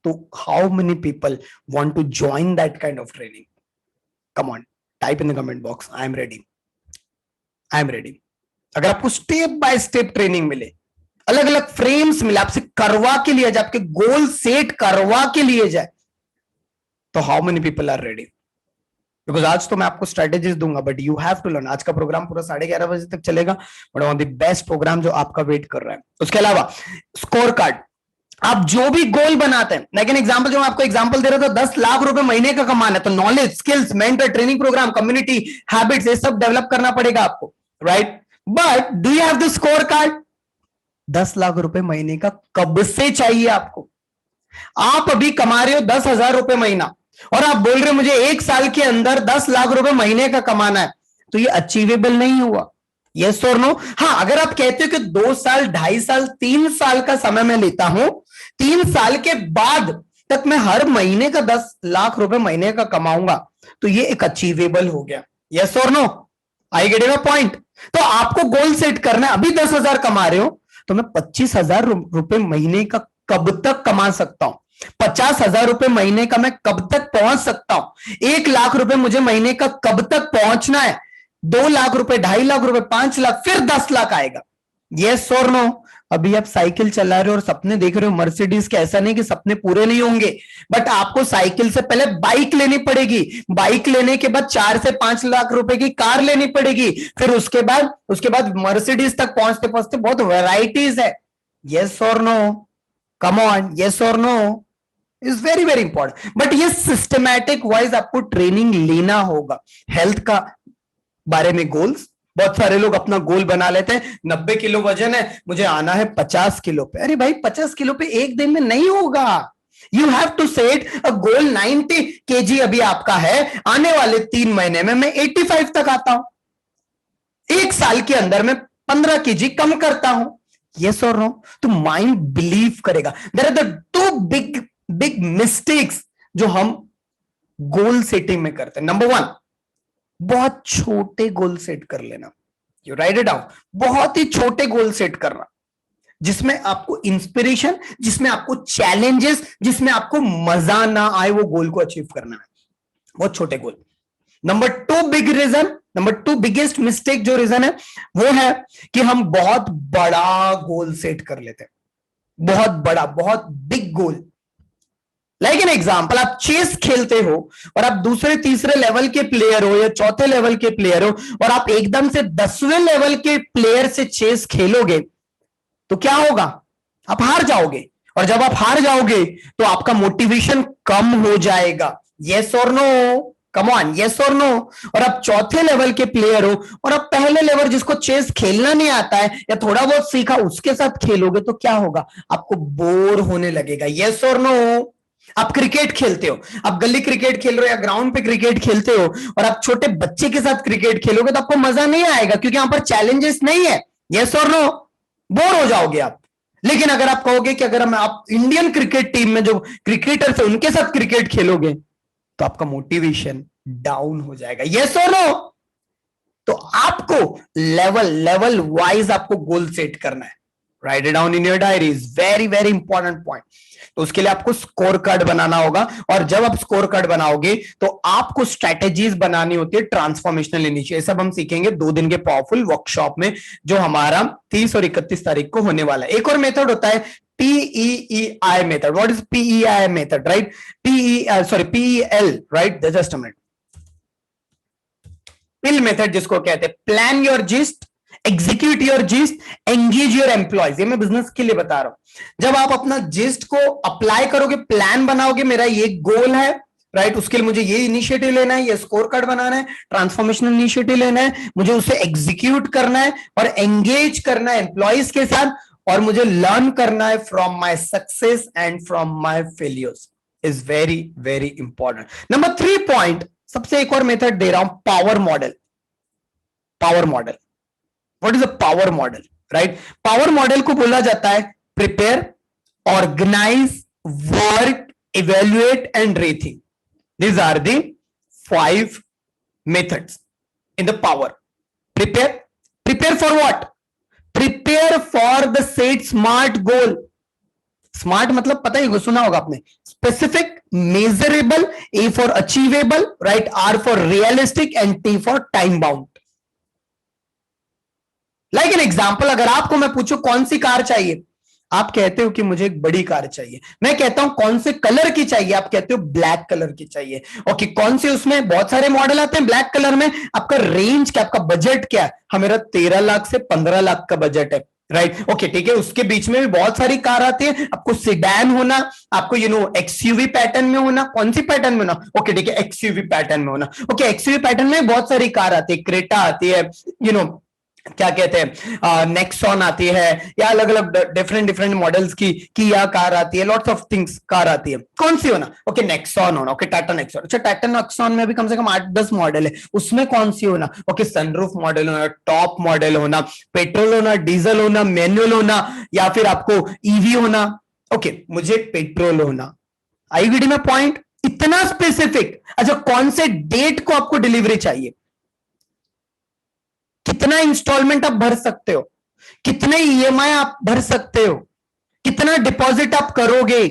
B: तो how many people want to join that kind of training? Come on, type in the comment box, I am ready, I am ready. अगर आपको स्टेप बाय स्टेप ट्रेनिंग मिले, अलग अलग frames मिले, आपसे करवा के लिए जाए, आपके गोल सेट करवा के लिए जाए, तो how many people are ready? Because आज तो मैं आपको स्ट्रेटेजीज दूंगा, but you have to learn. आज का प्रोग्राम पूरा 11:30 बजे तक चलेगा, but on the best program जो आपका वेट कर रहा है। उसके अलावा स्कोर कार्ड, आप जो भी गोल बनाते हैं, लेकिन एग्जांपल जो मैं आपको एग्जांपल दे रहा था, 10 लाख रुपए महीने का कमाना है, तो knowledge, skills, mentor, training program, community, habits, ये सब डेवलप करना पड़ेगा आपको, right? But do you have the score card? 10 lakh रुपए महीने का कब से चाहिए आपको? आप अभी कमा रहे हो 10,000 रुपए महीना, और आप बोल रहे हो मुझे 1 साल के अंदर 10 लाख रुपए महीने का कमाना है, तो ये अचीवेबल नहीं हुआ। यस और नो? हाँ, अगर आप कहते हो कि 2 साल, 2.5 साल, 3 साल का समय मैं लेता हूं, 3 साल के बाद तक मैं हर महीने का 10 लाख रुपए महीने का कमाऊंगा, तो ये एक अचीवेबल हो गया। यस और no? I get your point? तो आपको गोल सेट करना है, अभी 10,000 कमा रहे हो, तो मैं 25,000 रुपए महीने का कब तक कमा सकता हूं? 50,000 रुपए महीने का मैं कब तक पहुंच सकता हूं? 1 लाख रुपए मुझे महीने का कब तक पहुंचना है? 2 लाख रुपए, 2.5 लाख रुपए, 5 लाख, फिर 10 लाख आएगा। यस और नो? अभी आप साइकिल चला रहे हो और सपने देख रहे हो मर्सिडीज के, ऐसा नहीं कि सपने पूरे नहीं होंगे, बट आपको साइकिल से पहले बाइक लेनी पड़ेगी, बाइक लेने के बाद 4 से 5 लाख रुपए की कार लेनी पड़ेगी, फिर उसके बाद मर्सिडीज तक पहुंचते पहुंचते बहुत वैरायटीज है। यस और नो? कम ऑन, यस और no? Is very very important. But ये सिस्टमैटिक वाइज आपको ट्रेनिंग लेना होगा। हेल्थ का बारे में गोल्स, बहुत सारे लोग अपना गोल बना लेते हैं, 90 किलो वजन है, मुझे आना है 50 किलो पे। अरे भाई 50 किलो पे एक दिन में नहीं होगा। You have to set a goal. 90 kg अभी आपका है, आने वाले 3 महीने में मैं 85 तक आता हूं, 1 साल के अंदर में 15 kg कम करता हूं। यस और नो? तो माइंड बिलीव करेगा। There are the two big big mistakes जो हम गोल सेटिंग में करते हैं। नंबर 1, बहुत छोटे गोल सेट कर लेना। You right it down. बहुत ही छोटे गोल सेट करना, जिसमें आपको इंस्पिरेशन, जिसमें आपको चैलेंजेस, जिसमें आपको मजा ना आए वो गोल को अचीव करना है। बहुत छोटे गोल। नंबर टू बिगेस्ट मिस्टेक जो रीजन है वो है कि हम बहुत बड़ा गोल सेट कर लेते हैं। बहुत बड़ा, बहुत big goal. Like an example, आप चेस खेलते हो और आप दूसरे तीसरे लेवल के प्लेयर हो या चौथे लेवल के प्लेयर हो, और आप एकदम से 10वें लेवल के प्लेयर से चेस खेलोगे तो क्या होगा? आप हार जाओगे। और जब आप हार जाओगे तो आपका मोटिवेशन कम हो जाएगा। यस और नो? कम ऑन, यस और नो? और आप चौथे लेवल के प्लेयर हो और आप पहले लेवल जिसको चेस खेलना नहीं आता है या थोड़ा बहुत सीखा उसके साथ खेलोगे तो क्या होगा? आपको बोर होने लगेगा। यस और नो? आप क्रिकेट खेलते हो, आप गली क्रिकेट खेल रहे हो या ग्राउंड पे क्रिकेट खेलते हो, और आप छोटे बच्चे के साथ क्रिकेट खेलोगे तो आपको मजा नहीं आएगा, क्योंकि यहां पर चैलेंजेस नहीं है। यस और नो? बोर हो जाओगे आप। लेकिन अगर आप कहोगे कि अगर आप इंडियन क्रिकेट टीम में जो क्रिकेटर्स है उनके साथ क्रिकेट खेलोगे तो आपका मोटिवेशन डाउन हो जाएगा। यस और नो? तो आपको लेवल लेवल वाइज आपको गोल सेट करना है। Right it down in your diary, is very very important point. तो उसके लिए आपको स्कोर कार्ड बनाना होगा, और जब आप स्कोर कार्ड बनाओगे तो आपको स्ट्रेटेजीज बनानी होती है ट्रांसफॉर्मेशनल इनिशिएटिव। सब हम सीखेंगे 2 दिन के पावरफुल वर्कशॉप में, जो हमारा 30 और 31 तारीख को होने वाला है। एक और मेथड होता है PEEI method. What is PEI method? Right, PEL, right? Just a minute. Pill method जिसको कहते हैं, plan your gist, execute your gist, engage your employees. ये मैं बिजनेस के लिए बता रहा हूं। जब आप अपना जिस्ट को अप्लाई करोगे, प्लान बनाओगे, मेरा ये गोल है, राइट, उसके लिए मुझे ये इनिशिएटिव लेना है, ये स्कोर कार्ड बनाना है, ट्रांसफॉर्मेशनल इनिशिएटिव लेना है, मुझे उसे एग्जीक्यूट करना है और एंगेज करना है एम्प्लॉयज के साथ, और मुझे लर्न करना है from my success and from my failures. Is very very important. Number 3 point, सबसे एक और मेथड दे रहा हूं, power model. Power model, what is a power model? Right, power model को बोला जाता है prepare, organise, work, evaluate and rethink. These are the 5 methods in the power. Prepare for what? Prepare for the set smart goal. Smart मतलब पता ही सुना होगा आपने, specific, measurable, A for achievable, right, R for realistic and T for time bound. Like an example, अगर आपको मैं पूछूं कौन सी कार चाहिए, आप कहते हो कि मुझे एक बड़ी कार चाहिए। मैं कहता हूं कौन से कलर की चाहिए, आप कहते हो ब्लैक कलर की चाहिए। ओके, कौन से, उसमें बहुत सारे मॉडल आते हैं ब्लैक कलर में, आपका रेंज क्या, आपका बजट क्या है? हाँ, मेरा 13 लाख से 15 लाख का बजट है। राइट, ओके, ठीक है। उसके बीच में भी बहुत सारी कार आती है, आपको सिडैन होना, आपको एक्सयूवी पैटर्न में होना, कौन सी पैटर्न में होना? ओके, ठीक है, एक्सयूवी पैटर्न में होना। ओके, एक्सयूवी पैटर्न में बहुत सारी कार आती है, क्रेटा आती है, क्या कहते हैं, नेक्सॉन आती है, या अलग अलग डिफरेंट डिफरेंट मॉडल्स की किया कार आती है, लॉट्स ऑफ थिंग्स कार आती है। कौन सी होना? ओके, नेक्सॉन होना। Okay, Tata Nexon. अच्छा, टाटा नेक्सॉन में भी कम से कम 8-10 मॉडल है, उसमें कौन सी होना? ओके, सनरूफ मॉडल होना, टॉप मॉडल होना, पेट्रोल होना, डीजल होना, मैनुअल होना, या फिर आपको ईवी होना? ओके, मुझे पेट्रोल होना। आईवीडी में पॉइंट इतना स्पेसिफिक। अच्छा, कौन से डेट को आपको डिलीवरी चाहिए, कितना इंस्टॉलमेंट आप भर सकते हो, कितने ईएमआई आप भर सकते हो, कितना डिपॉजिट आप करोगे।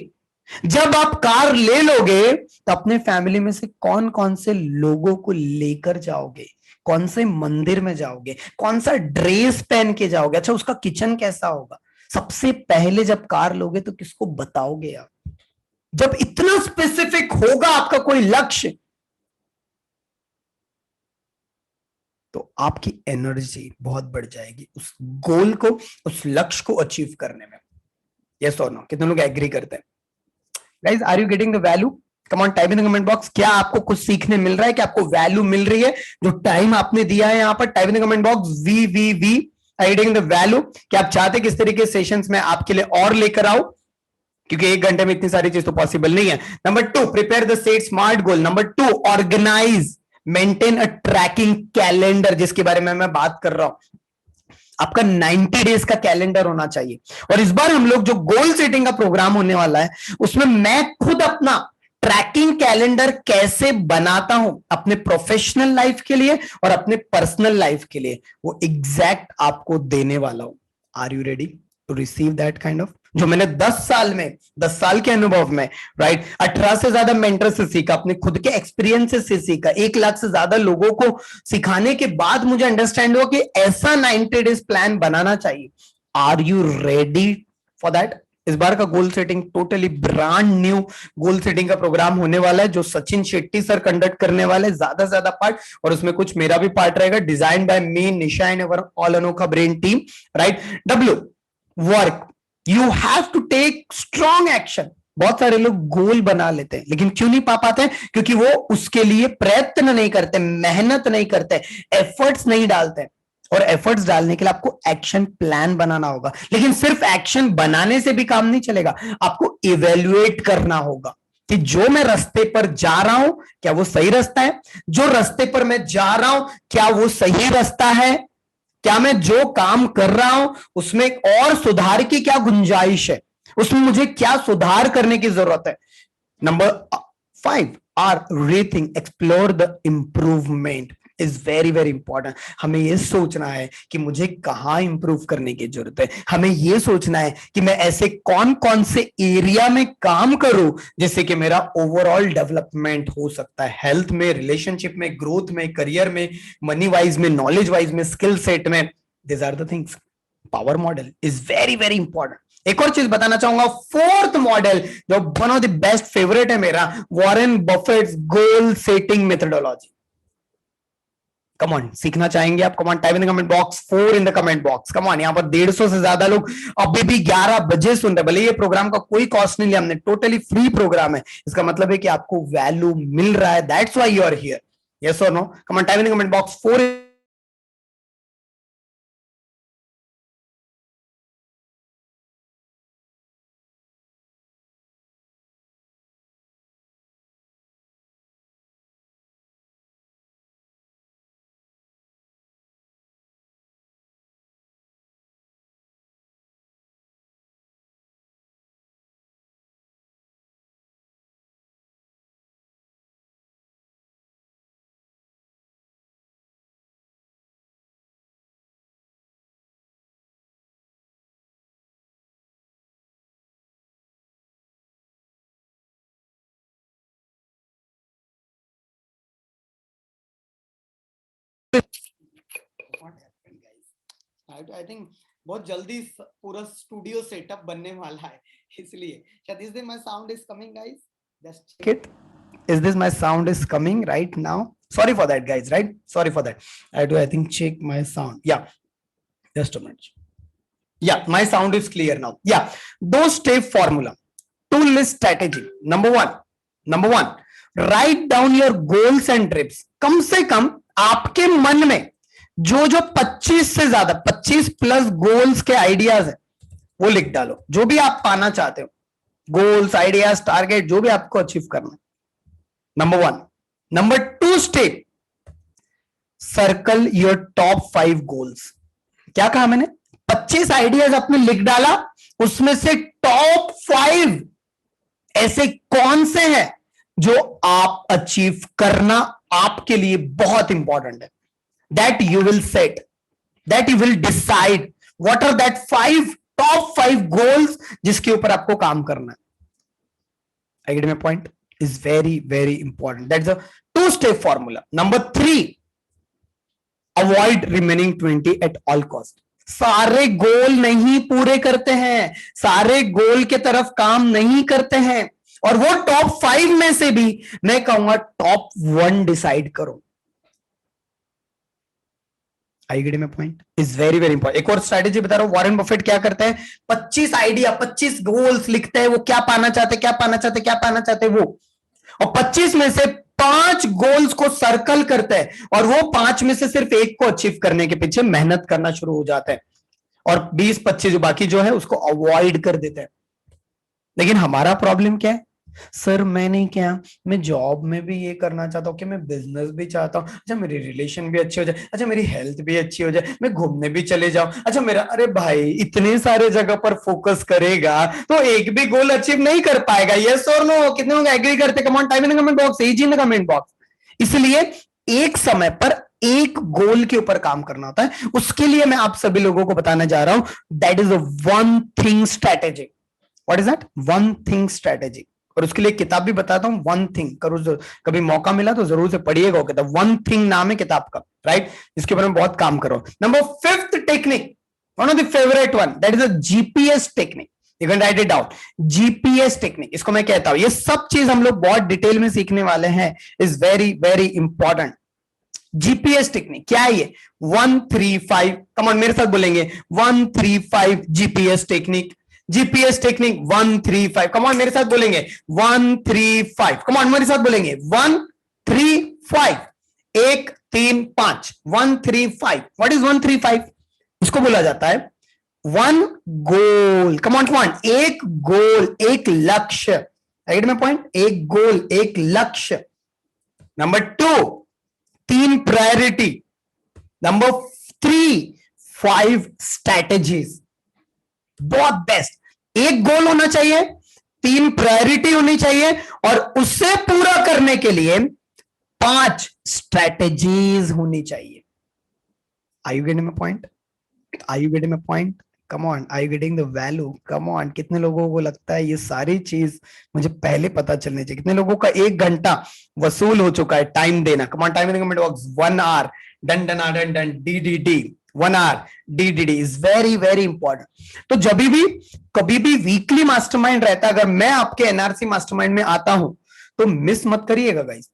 B: जब आप कार ले लोगे तो अपने फैमिली में से कौन कौन से लोगों को लेकर जाओगे, कौन से मंदिर में जाओगे, कौन सा ड्रेस पहन के जाओगे, अच्छा उसका किचन कैसा होगा, सबसे पहले जब कार लोगे तो किसको बताओगे आप? जब इतना स्पेसिफिक होगा आपका कोई लक्ष्य, तो आपकी एनर्जी बहुत बढ़ जाएगी उस गोल को, उस लक्ष्य को अचीव करने में। यस और नो? कितने लोग एग्री करते हैं? Guys, are you getting the value? Come on, type in the comment box. क्या आपको कुछ सीखने मिल रहा है? क्या आपको वैल्यू मिल रही है जो टाइम आपने दिया है यहां पर? Type in the comment box we are getting the value. क्या आप चाहते किस तरीके के सेशंस में आपके लिए और लेकर आओ? क्योंकि 1 घंटे में इतनी सारी चीज तो पॉसिबल नहीं है। Number 2, prepare the set smart goal. Number 2, organise, maintain a tracking calendar, जिसके बारे में मैं बात कर रहा हूं। आपका 90 डेज का कैलेंडर होना चाहिए। और इस बार हम लोग जो गोल सेटिंग का प्रोग्राम होने वाला है, उसमें मैं खुद अपना ट्रैकिंग कैलेंडर कैसे बनाता हूं अपने प्रोफेशनल लाइफ के लिए और अपने पर्सनल लाइफ के लिए, वो एग्जैक्ट आपको देने वाला हूं। Are you ready to receive that kind of? जो मैंने 10 साल के अनुभव में, राइट, 18 से ज्यादा मेंटर से सीखा, अपने खुद के एक्सपीरियंसेस से सीखा, 1 लाख से ज्यादा लोगों को सिखाने के बाद मुझे अंडरस्टैंड हुआ कि ऐसा 90 डेज प्लान बनाना चाहिए। Are you ready for that? इस बार का goal setting totally brand new goal setting का प्रोग्राम होने वाला है, जो सचिन शेट्टी सर कंडक्ट करने वाले हैं, ज्यादा से ज्यादा पार्ट, और उसमें कुछ मेरा भी पार्ट रहेगा, design by me, Nisha and our all Anokha brain team, right. W, work, you have to take strong action. बहुत सारे लोग गोल बना लेते हैं, लेकिन क्यों नहीं पा पाते? क्योंकि वो उसके लिए प्रयत्न नहीं करते, मेहनत नहीं करते, एफर्ट्स नहीं डालते। और एफर्ट्स डालने के लिए आपको एक्शन प्लान बनाना होगा। लेकिन सिर्फ एक्शन बनाने से भी काम नहीं चलेगा, आपको इवेल्युएट करना होगा कि जो मैं रास्ते पर जा रहा हूं, क्या वो सही रास्ता है? जो रास्ते पर मैं जा रहा हूं, क्या वो सही रास्ता है? क्या मैं जो काम कर रहा हूं उसमें और सुधार की क्या गुंजाइश है? उसमें मुझे क्या सुधार करने की जरूरत है? Number 5, R rethink, explore the improvement is very very important. हमें यह सोचना है कि मुझे कहां इंप्रूव करने की जरूरत है। हमें यह सोचना है कि मैं ऐसे कौन कौन से एरिया में काम करूं जिससे कि मेरा ओवरऑल डेवलपमेंट हो सकता है, हेल्थ में, रिलेशनशिप में, ग्रोथ में, करियर में, मनी वाइज में, नॉलेज वाइज में, स्किल सेट में। This are the things. Power model is very very important. एक और चीज बताना चाहूंगा, 4th मॉडल जो one of the best favourite है मेरा, Warren Buffett's goal setting methodology. Come on, सीखना चाहेंगे आप? Come on, type in the comment box 4 in the comment box. Come on, यहां पर 150 से ज्यादा लोग अभी भी 11 बजे सुन रहे। भले ये प्रोग्राम का कोई कॉस्ट नहीं लिया हमने, टोटली फ्री प्रोग्राम है। इसका मतलब है कि आपको वैल्यू मिल रहा है, that's why you are here. Yes और no? Come on, type in the comment box 4। I think बहुत जल्दी पूरा स्टूडियो सेटअप बनने वाला है, इसलिए शायद इस दिन my sound is coming guys, just check it. Is this my sound is coming right now? Sorry for that guys, right? Sorry for that. I think check my sound. Yeah, just a minute. Yeah, my sound is clear now. Yeah, those step formula, two list strategy. Number one, write down your goals and trips. कम से कम आपके मन में जो जो 25 से ज्यादा 25 plus goals के ideas है वो लिख डालो, जो भी आप पाना चाहते हो, गोल्स, आइडियाज, टारगेट, जो भी आपको अचीव करना है। Number 1। Number 2 step, circle your top 5 goals. क्या कहा मैंने? 25 आइडियाज आपने लिख डाला, उसमें से टॉप 5 ऐसे कौन से हैं जो आप अचीव करना आपके लिए बहुत इंपॉर्टेंट है। That you will set, that you will decide what are that 5 top 5 goals जिसके ऊपर आपको काम करना है। I get my point? is very very important. That's a 2-step formula. Number 3, avoid remaining 20 at all cost. सारे गोल नहीं पूरे करते हैं, सारे गोल के तरफ काम नहीं करते हैं, और वो टॉप 5 में से भी मैं कहूंगा टॉप 1 डिसाइड करो। आई गेट में point is very very important. एक और स्ट्रैटेजी बता रहा हूं, वॉरेन बफेट क्या करते हैं, 25 आइडिया 25 गोल्स लिखते हैं, वो क्या पाना चाहते क्या पाना चाहते क्या पाना चाहते वो, और 25 में से 5 गोल्स को सर्कल करते हैं, और वो 5 में से सिर्फ एक को अचीव करने के पीछे मेहनत करना शुरू हो जाते हैं, और 20-25 जो बाकी जो है उसको अवॉइड कर देते हैं। लेकिन हमारा प्रॉब्लम क्या है, सर मैंने क्या, मैं जॉब में भी ये करना चाहता हूँ कि मैं बिजनेस भी चाहता हूँ, अच्छा मेरी रिलेशन भी अच्छी हो जाए, अच्छा मेरी हेल्थ भी अच्छी हो जाए, मैं घूमने भी चले जाऊं, अच्छा मेरा, अरे भाई इतने सारे जगह पर फोकस करेगा तो एक भी गोल अचीव नहीं कर पाएगा। यस और नो, कितने लोग एग्री करते, come on type in the comment box, as in the comment box. इसलिए एक समय पर एक गोल के ऊपर काम करना होता है, उसके लिए मैं आप सभी लोगों को बताने जा रहा हूं, that is a one thing strategy. What is that, one thing strategy. और उसके लिए किताब भी बताता हूं, वन थिंग करो, कभी मौका मिला तो जरूर से पढ़िएगा, किताब वन थिंग नाम है किताब का, राइट, इसके ऊपर में बहुत काम करो। Number 5th technique, one of the favourite one, that is a GPS technique. You can write it down, GPS technique, इसको मैं कहता हूं, ये सब चीज हम लोग बहुत डिटेल में सीखने वाले हैं, is very very important. GPS technique क्या है ये, 135, कम ऑन मेरे साथ बोलेंगे, 135 GPS technique, GPS technique 135, come on मेरे साथ बोलेंगे 135, कम ऑन मेरे साथ बोलेंगे 135, 1 3 5, 135। What is 135? इसको बोला जाता है वन गोल, कम ऑन, एक गोल, एक लक्ष्य, राइट में पॉइंट, एक गोल एक लक्ष्य। Number 2, 3 priority. Number 3, 5 strategies. बहुत बेस्ट, एक गोल होना चाहिए, 3 प्रायोरिटी होनी चाहिए, और उससे पूरा करने के लिए 5 स्ट्रैटेजीज होनी चाहिए। Are you getting my point? Are you getting my point? Come on, are you getting the value? Come on, कितने लोगों को लगता है ये सारी चीज मुझे पहले पता चलनी चाहिए? कितने लोगों का 1 घंटा वसूल हो चुका है टाइम देना? Come on, time in the comment box, 1 hour, done done done done, DDD, 1 hour, DDD is very very important. तो जब भी कभी भी वीकली मास्टरमाइंड रहता है, अगर मैं आपके एनआरसी मास्टरमाइंड में आता हूं तो मिस मत करिएगा गाइस।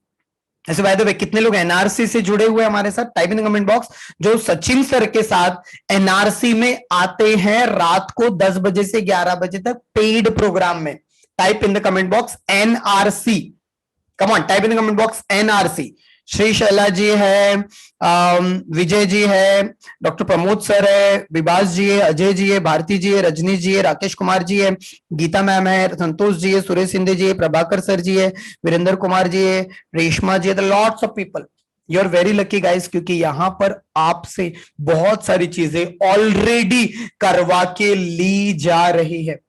B: ऐसे बाय द वे, कितने लोग एनआरसी से जुड़े हुए हमारे साथ? Type in the comment box, जो सचिन सर के साथ एनआरसी में आते हैं रात को 10 बजे से 11 बजे तक पेड प्रोग्राम में। Type in the comment box NRC, come on, type in the comment box NRC. Shri Shaila ji है, विजय जी है, डॉक्टर प्रमोद सर है, विभास जी है, अजय जी है, भारती जी है, रजनी जी है, राकेश कुमार जी है, गीता मैम है, संतोष जी है, सुरेश सिंधे जी है, प्रभाकर सर जी है, वीरेंद्र कुमार जी है, रेशमा जी है, lots of people. You are very lucky guys, क्योंकि यहां पर आपसे बहुत सारी चीजें ऑलरेडी करवा के ली जा रही है।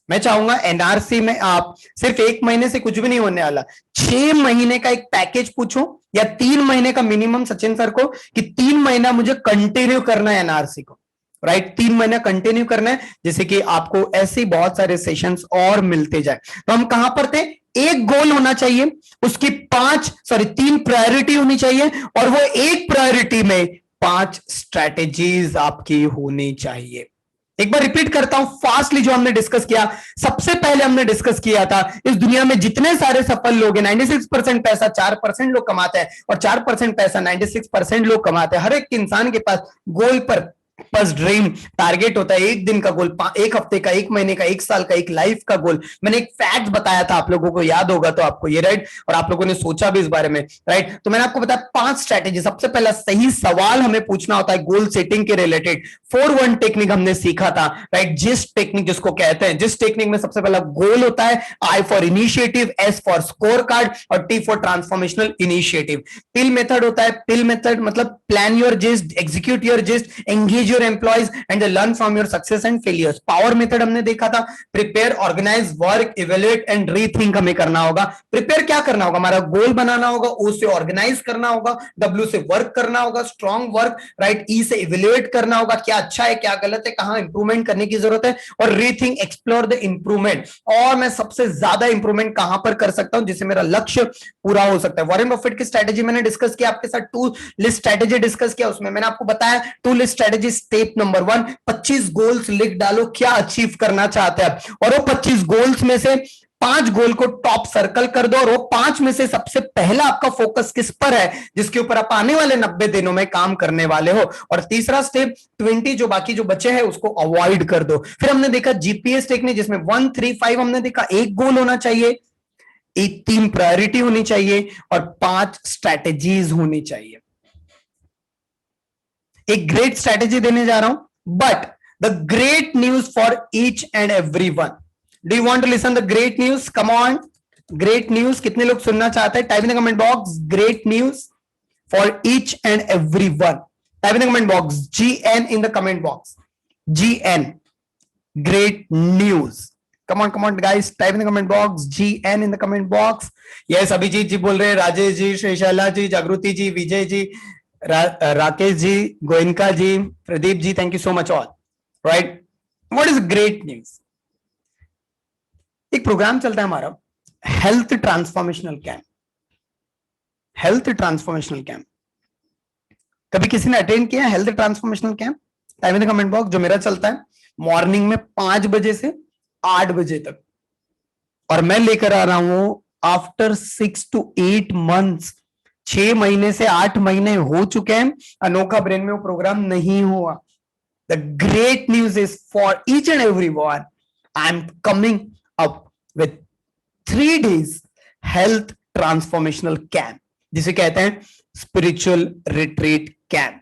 B: मैं चाहूंगा एनआरसी में आप सिर्फ 1 महीने से कुछ भी नहीं होने वाला, 6 महीने का एक पैकेज पूछो, या 3 महीने का मिनिमम सचिन सर को, कि 3 महीना मुझे कंटिन्यू करना है एनआरसी को, राइट, 3 महीना कंटिन्यू करना है, जैसे कि आपको ऐसे बहुत सारे सेशंस और मिलते जाए। तो हम कहां पर थे, एक गोल होना चाहिए, उसकी 3 प्रायोरिटी होनी चाहिए, और वो एक प्रायोरिटी में 5 स्ट्रैटेजीज आपकी होनी चाहिए। एक बार रिपीट करता हूं फास्टली, जो हमने डिस्कस किया, सबसे पहले हमने डिस्कस किया था, इस दुनिया में जितने सारे सफल लोग हैं, 96% पैसा 4% लोग कमाते हैं, और 4% पैसा 96% लोग कमाते हैं। हर एक इंसान के पास गोल पर बस ड्रीम टारगेट होता है, 1 दिन का गोल, 1 हफ्ते का, 1 महीने का, 1 साल का, 1 लाइफ का गोल। मैंने एक फैक्ट बताया था, आप लोगों को याद होगा तो आपको ये, राइट, और आप लोगों ने सोचा भी इस बारे में, राइट। तो मैंने आपको बताया 5 स्ट्रैटेजी। सबसे पहला सही सवाल हमें पूछना होता है गोल सेटिंग के रिलेटेड। 4-1 टेक्निक हमने सीखा था, राइट, जिस टेक्निक जिसको कहते हैं, जिस टेक्निक में सबसे पहला गोल होता है, I for initiative, S for score card, और T for transformational initiative. Pill method होता है, पिल मेथड मतलब plan your gist, execute your gist, engage your employees and they learn from your success and failures। Power method हमने देखा था, prepare, organise, work, evaluate and rethink हमें करना होगा। Prepare क्या करना होगा, हमारा गोल बनाना होगा, O से ऑर्गेनाइज करना होगा, W से वर्क करना होगा, स्ट्रॉन्ग वर्क, राइट, E से इवेल्युएट करना होगा, क्या अच्छा है क्या गलत है, कहां इंप्रूवमेंट करने की जरूरत है, और रीथिंक, एक्सप्लोर द इंप्रूवमेंट, और मैं सबसे ज्यादा इंप्रूवमेंट कहां पर कर सकता हूं जिससे मेरा लक्ष्य पूरा हो सकता है। वॉरेन बफेट की स्ट्रेटेजी मैंने डिस्कस किया आपके साथ, 2 लिस्ट स्ट्रेटेजी डिस्कस किया, उसमें मैंने आपको बताया 2 list strategy step number 1, 25 goals लिख डालो, क्या अचीव करना चाहते हैं, और वो 25 गोल्स में से 5 गोल को टॉप सर्कल कर दो, और वो 5 में से सबसे पहला आपका फोकस किस पर है, जिसके ऊपर आप आने वाले 90 दिनों में काम करने वाले हो। और तीसरा स्टेप 20 जो बाकी जो बचे हैं उसको अवॉइड कर दो। फिर हमने देखा जीपीएस टेक्निक, जिसमें 1 3 5 हमने देखा, 1 गोल होना चाहिए, 3 प्रायोरिटी होनी चाहिए, और 5 स्ट्रैटेजीज होनी चाहिए। एक ग्रेट स्ट्रैटेजी देने जा रहा हूं, but the great news for each and every one. Do you want to listen the great news? Come on, great news कितने लोग सुनना चाहते हैं? Type in the comment box great news for each and every one. Type in the comment box GN in the comment box, GN, great news. Come on guys, type in the comment box GN in the comment box. Yes, Abhijit ji बोल रहे हैं, Rajesh ji, Shrishala ji, Jagriti ji, Vijay ji, Rakesh ji, Goenka ji, Pradeep ji, thank you so much all. Right, what is great news? एक program चलता है हमारा, health transformational camp. Health transformational camp कभी किसी ने अटेंड किया health transformational camp? Type in the comment box. जो मेरा चलता है मॉर्निंग में 5 बजे से 8 बजे तक, और मैं लेकर आ रहा हूं आफ्टर 6 to 8 months, 6 महीने से 8 महीने हो चुके हैं, अनोखा ब्रेन में वो प्रोग्राम नहीं हुआ। The great news is for each and every one, I am coming up with 3 days health transformational camp, जिसे कहते हैं स्पिरिचुअल रिट्रीट कैंप।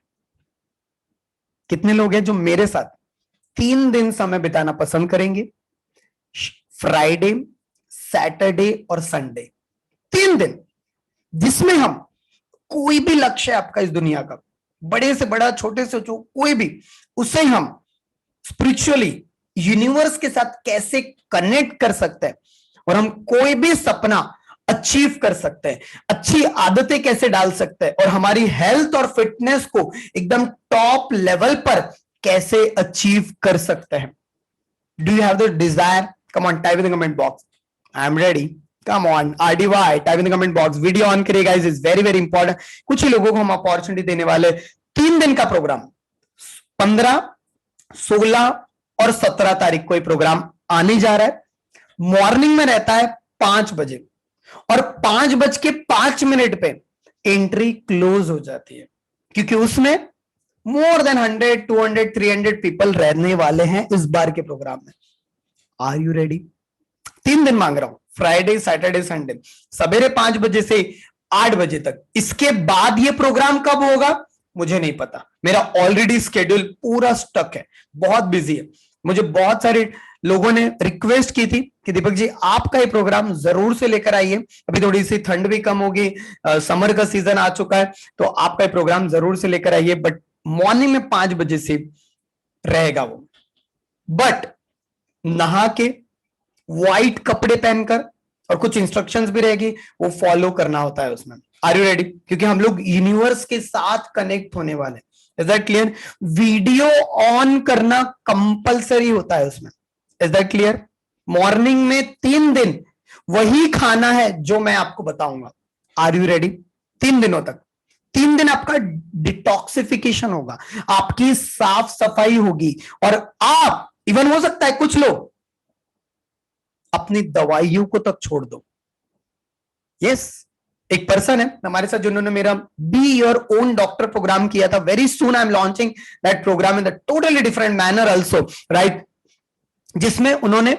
B: कितने लोग हैं जो मेरे साथ 3 दिन समय बिताना पसंद करेंगे? फ्राइडे, सैटरडे और संडे, 3 दिन, जिसमें हम कोई भी लक्ष्य है आपका इस दुनिया का, बड़े से बड़ा, छोटे से छोटा, कोई भी, उसे हम स्पिरिचुअली यूनिवर्स के साथ कैसे कनेक्ट कर सकते हैं, और हम कोई भी सपना अचीव कर सकते हैं, अच्छी आदतें कैसे डाल सकते हैं, और हमारी हेल्थ और फिटनेस को एकदम टॉप लेवल पर कैसे अचीव कर सकते हैं। Do you have the desire? Come on, type in the comment box, I am ready. Come on, RDY, type in the comment box. Video on करिए guys, is very very important. कुछ ही लोगों को हम opportunity देने वाले, 3 दिन का प्रोग्राम, 15, 16 और 17 तारीख को ये प्रोग्राम आने जा रहा है। मॉर्निंग में रहता है 5 बजे, और 5:05 पे एंट्री क्लोज हो जाती है, क्योंकि उसमें मोर देन 100, 200, 300 पीपल रहने वाले हैं इस बार के प्रोग्राम में। Are you ready? 3 दिन मांग रहा हूं, फ्राइडे, सैटरडे, संडे, सवेरे 5 बजे से 8 बजे तक। इसके बाद ये प्रोग्राम कब होगा मुझे नहीं पता, मेरा ऑलरेडी शेड्यूल पूरा स्टक है, बहुत बिजी है। मुझे बहुत सारे लोगों ने रिक्वेस्ट की थी कि दीपक जी आपका ये प्रोग्राम जरूर से लेकर आइए, अभी थोड़ी सी ठंड भी कम होगी, समर का सीजन आ चुका है, तो आपका ये प्रोग्राम जरूर से लेकर आइए, बट मॉर्निंग में 5 बजे से रहेगा वो। बट नहा के, व्हाइट कपड़े पहनकर, और कुछ इंस्ट्रक्शंस भी रहेगी, वो फॉलो करना होता है उसमें। Are you ready? क्योंकि हम लोग यूनिवर्स के साथ कनेक्ट होने वाले। Is that clear? Video on करना कंपलसरी होता है उसमें। Is that clear? मॉर्निंग में 3 दिन वही खाना है जो मैं आपको बताऊंगा। Are you ready? 3 दिनों तक, 3 दिन आपका डिटॉक्सिफिकेशन होगा, आपकी साफ सफाई होगी, और आप इवन हो सकता है कुछ लोग अपनी दवाइयों को तक छोड़ दो। यस, एक पर्सन है हमारे साथ जिन्होंने मेरा be your own doctor program किया था। Very soon I am launching that program in the totally different manner also, right, जिसमें उन्होंने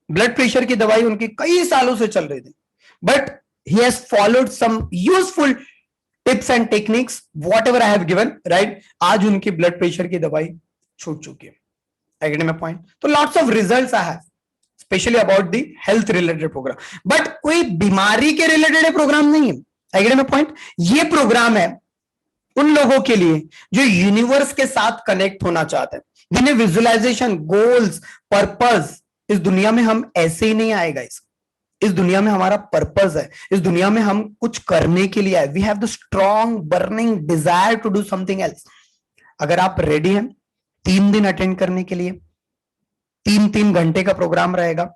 B: ब्लड प्रेशर की दवाई उनकी कई सालों से चल रही थी, but he has followed some useful tips and techniques whatever I have given, right. आज उनकी ब्लड प्रेशर की दवाई छूट चुकी है। I get my point? तो lots of results I have specially about the health related program, but कोई बीमारी के रिलेटेड प्रोग्राम नहीं है। I get my point? ये प्रोग्राम है उन लोगों के लिए जो यूनिवर्स के साथ कनेक्ट होना चाहते हैं, जिन्हें विजुअलाइजेशन, गोल्स, पर्पस, इस दुनिया में हम ऐसे ही नहीं आए गाइस, इस दुनिया में हमारा पर्पस है, इस दुनिया में हम कुछ करने के लिए आए। We have the strong burning desire to do something else. अगर आप रेडी हैं 3 दिन अटेंड करने के लिए, 3-3 घंटे का प्रोग्राम रहेगा,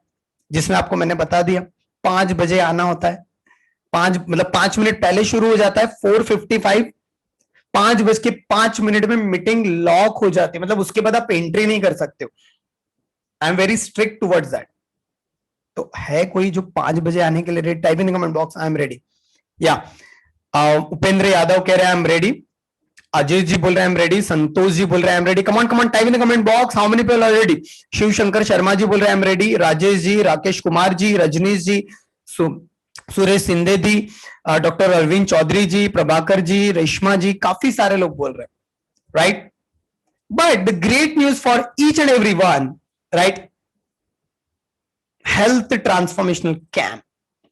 B: जिसमें आपको मैंने बता दिया 5 बजे आना होता है, 5 मिनट पहले शुरू हो जाता है, 4:55 5:05 में मीटिंग लॉक हो जाती है, मतलब उसके बाद आप एंट्री नहीं कर सकते हो। I am very strict towards that. तो है कोई जो 5 बजे आने के लिए ready? Type in comment box, I am ready. या उपेंद्र यादव कह रहे हैं I am ready. Ajay ji बोल रहे हैं आई एम रेडी। संतोष जी बोल रहे हैं I am ready. Come on type in the comment box, how many people are ready? Shiv Shankar Sharma ji बोल रहे हैं I am ready. Rajesh ji, Rakesh Kumar ji, Rajnish ji, Suresh Sindhe ji, doctor Arvind Chaudhary ji, Prabhakar ji, Reshma ji, काफी सारे लोग बोल रहे हैं, right? But the great news for each and every one, right? Health transformational camp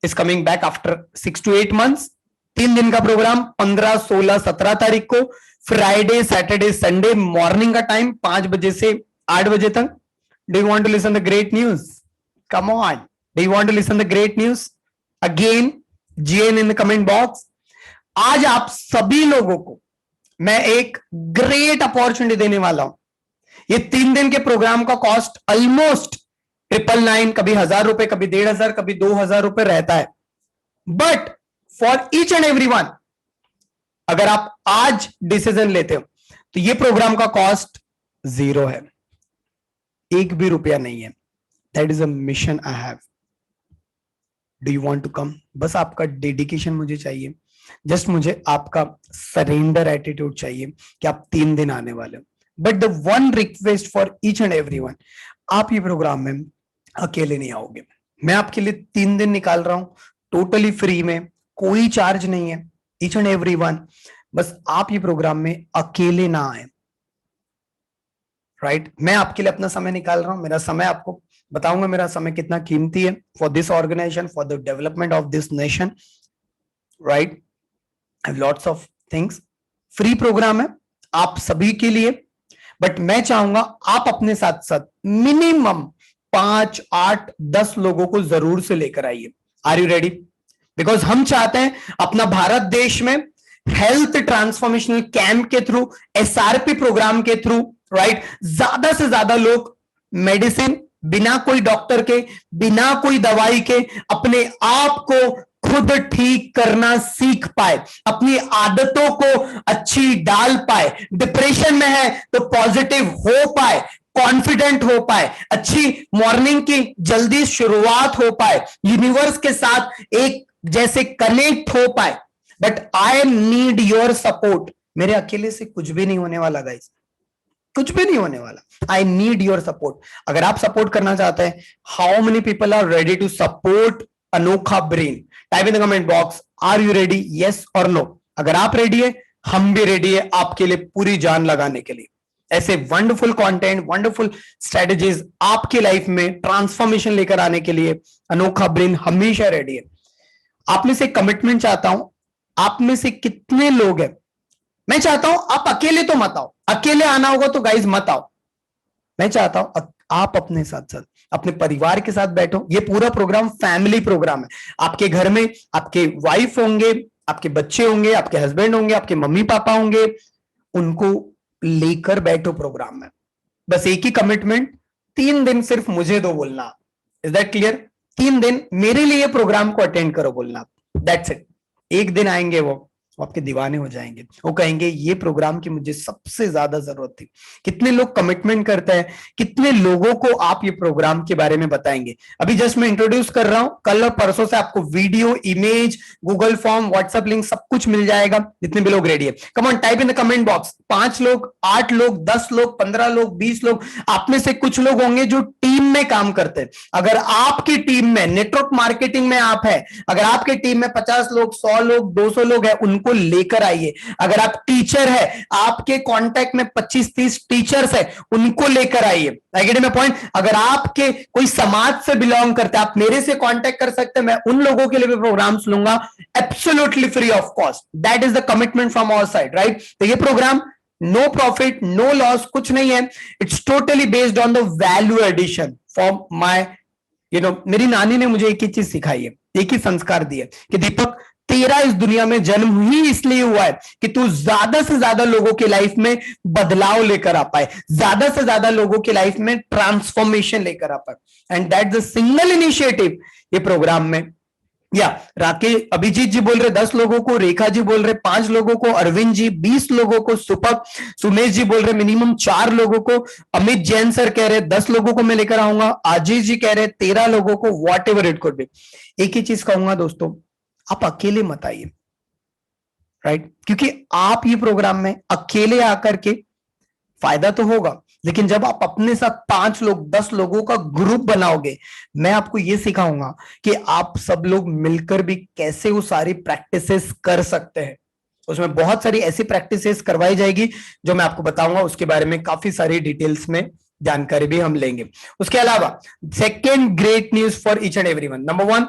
B: is coming back after 6 to 8 months। 3 दिन का प्रोग्राम 15, 16, 17 तारीख को, फ्राइडे, सैटरडे, संडे, मॉर्निंग का टाइम 5 बजे से 8 बजे तक। Do you want to listen the great news? Come on, do you want to listen the great news? Again GN in the comment box. आज आप सभी लोगों को मैं एक ग्रेट अपॉर्चुनिटी देने वाला हूं। ये 3 दिन के प्रोग्राम का कॉस्ट ऑलमोस्ट 999, कभी 1000 रुपए, कभी 1500, कभी 2000 रुपए रहता है। But for each and every one, अगर आप आज डिसीजन लेते हो तो ये प्रोग्राम का कॉस्ट 0 है, 1 भी रुपया नहीं है। That is a mission I have. Do you want to come? बस आपका डेडिकेशन मुझे चाहिए, जस्ट मुझे आपका सरेंडर एटीट्यूड चाहिए कि आप 3 दिन आने वाले हो। But the one request for each and every one, आप ये प्रोग्राम में अकेले नहीं आओगे। मैं आपके लिए 3 दिन निकाल रहा हूं टोटली फ्री में, कोई चार्ज नहीं है। ईच एंड एवरी वन, बस आप ये प्रोग्राम में अकेले ना आए, राइट? मैं आपके लिए अपना समय निकाल रहा हूं। मेरा समय आपको बताऊंगा, मेरा समय कितना कीमती है for this organisation, for the development of this nation, right? I have lots of things. Free programme है आप सभी के लिए, बट मैं चाहूंगा आप अपने साथ साथ मिनिमम 5, 8, 10 लोगों को जरूर से लेकर आइए। Are you ready? बिकॉज हम चाहते हैं अपना भारत देश में हेल्थ ट्रांसफॉर्मेशनल कैंप के थ्रू, एसआरपी प्रोग्राम के थ्रू, राइट, ज्यादा से ज्यादा लोग मेडिसिन बिना कोई डॉक्टर के, बिना कोई दवाई के अपने आप को खुद ठीक करना सीख पाए, अपनी आदतों को अच्छी डाल पाए, डिप्रेशन में है तो पॉजिटिव हो पाए, कॉन्फिडेंट हो पाए, अच्छी मॉर्निंग की जल्दी शुरुआत हो पाए, यूनिवर्स के साथ एक जैसे कनेक्ट हो पाए। But I need your support. मेरे अकेले से कुछ भी नहीं होने वाला गाइस, कुछ भी नहीं होने वाला। I need your support. अगर आप सपोर्ट करना चाहते हैं, how many people are ready to support Anokha brain? Type in the comment box, are you ready, yes और नो? अगर आप रेडी है, हम भी रेडी है आपके लिए पूरी जान लगाने के लिए। ऐसे वंडरफुल कंटेंट, वंडरफुल स्ट्रेटजीज आपकी लाइफ में ट्रांसफॉर्मेशन लेकर आने के लिए अनोखा ब्रेन हमेशा रेडी है। आप में से कमिटमेंट चाहता हूं। आप में से कितने लोग हैं? मैं चाहता हूं आप अकेले तो मत आओ, अकेले आना होगा तो गाइज मत आओ। मैं चाहता हूं आप अपने साथ साथ अपने परिवार के साथ बैठो। ये पूरा प्रोग्राम फैमिली प्रोग्राम है। आपके घर में आपके वाइफ होंगे, आपके बच्चे होंगे, आपके हस्बैंड होंगे, आपके मम्मी पापा होंगे, उनको लेकर बैठो प्रोग्राम में। बस एक ही कमिटमेंट, 3 दिन सिर्फ मुझे दो बोलना। Is that clear? 3 दिन मेरे लिए प्रोग्राम को अटेंड करो बोलना, दैट्स इट। एक दिन आएंगे वो आपके दीवाने हो जाएंगे, वो कहेंगे ये प्रोग्राम की मुझे सबसे ज्यादा जरूरत थी। कितने लोग कमिटमेंट करते हैं, कितने लोगों को आप ये प्रोग्राम के बारे में बताएंगे? अभी जस्ट मैं इंट्रोड्यूस कर रहा हूं, कल और परसों से आपको video, image, Google form, WhatsApp link सब कुछ मिल जाएगा। जितने भी लोग रेडी है, कम on type in the comment box. 5 लोग, 8 लोग, 10 लोग, 15 लोग, 20 लोग। आप में से कुछ लोग होंगे जो टीम में काम करते हैं। अगर आपकी टीम में नेटवर्क मार्केटिंग में आप है, अगर आपके टीम में 50 लोग, 100 लोग, 200 लोग हैं, उनको लेकर आइए। अगर आप टीचर है, आपके कांटेक्ट में 25-30 टीचर्स है, उनको लेकर आइए। आई गेट माय पॉइंट? अगर आपके कोई समाज से बिलोंग करते हैं, आप मेरे से कांटेक्ट कर सकते हैं। मैं उन लोगों के लिए भी प्रोग्राम्स लूंगा absolutely free of cost. That is the commitment from our side, right? तो ये programme no profit, no loss, कुछ नहीं है। It's totally based on the value addition for my मेरी नानी ने मुझे एक ही चीज सिखाई है, एक ही संस्कार दिया कि दीपक, तेरा इस दुनिया में जन्म ही इसलिए हुआ है कि तू ज्यादा से ज्यादा लोगों की लाइफ में बदलाव लेकर आ पाए, ज्यादा से ज्यादा लोगों की लाइफ में ट्रांसफॉर्मेशन लेकर आ पाए। And that the single initiative ये प्रोग्राम में या राकेश, अभिजीत जी बोल रहे 10 लोगों को, रेखा जी बोल रहे 5 लोगों को, अरविंद जी 20 लोगों को, सुपक, सुमेश जी बोल रहे मिनिमम 4 लोगों को, अमित जैन सर कह रहे 10 लोगों को मैं लेकर आऊंगा, आजीष जी कह रहे 13 लोगों को, what ever it could B. एक ही चीज कहूंगा दोस्तों, आप अकेले मत आइए, राइट, क्योंकि आप ये प्रोग्राम में अकेले आकर के फायदा तो होगा, लेकिन जब आप अपने साथ 5 लोग 10 लोगों का ग्रुप बनाओगे, मैं आपको यह सिखाऊंगा कि आप सब लोग मिलकर भी कैसे वो सारी प्रैक्टिसेस कर सकते हैं। उसमें बहुत सारी ऐसी प्रैक्टिसेस करवाई जाएगी जो मैं आपको बताऊंगा, उसके बारे में काफी सारी डिटेल्स में जानकारी भी हम लेंगे। उसके अलावा second great news for each and everyone, number 1,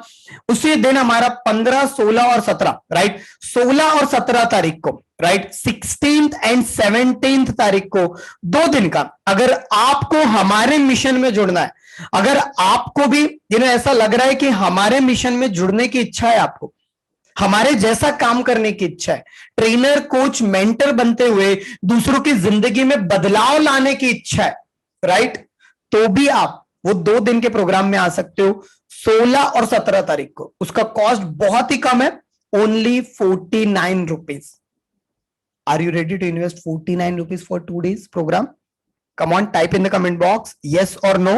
B: उसी दिन हमारा 15, 16 और 17, राइट, 16 और 17 तारीख को, राइट, 16th एंड 17th तारीख को 2 दिन का, अगर आपको हमारे मिशन में जुड़ना है, अगर आपको भी ऐसा लग रहा है कि हमारे मिशन में जुड़ने की इच्छा है, आपको हमारे जैसा काम करने की इच्छा है, ट्रेनर कोच मेंटर बनते हुए दूसरों की जिंदगी में बदलाव लाने की इच्छा है, राइट, तो भी आप वो 2 दिन के प्रोग्राम में आ सकते हो 16 और 17 तारीख को। उसका कॉस्ट बहुत ही कम है, only 49 rupees. Are you ready to invest 49 rupees for 2 days programme? Come on, type in the comment box yes और नो।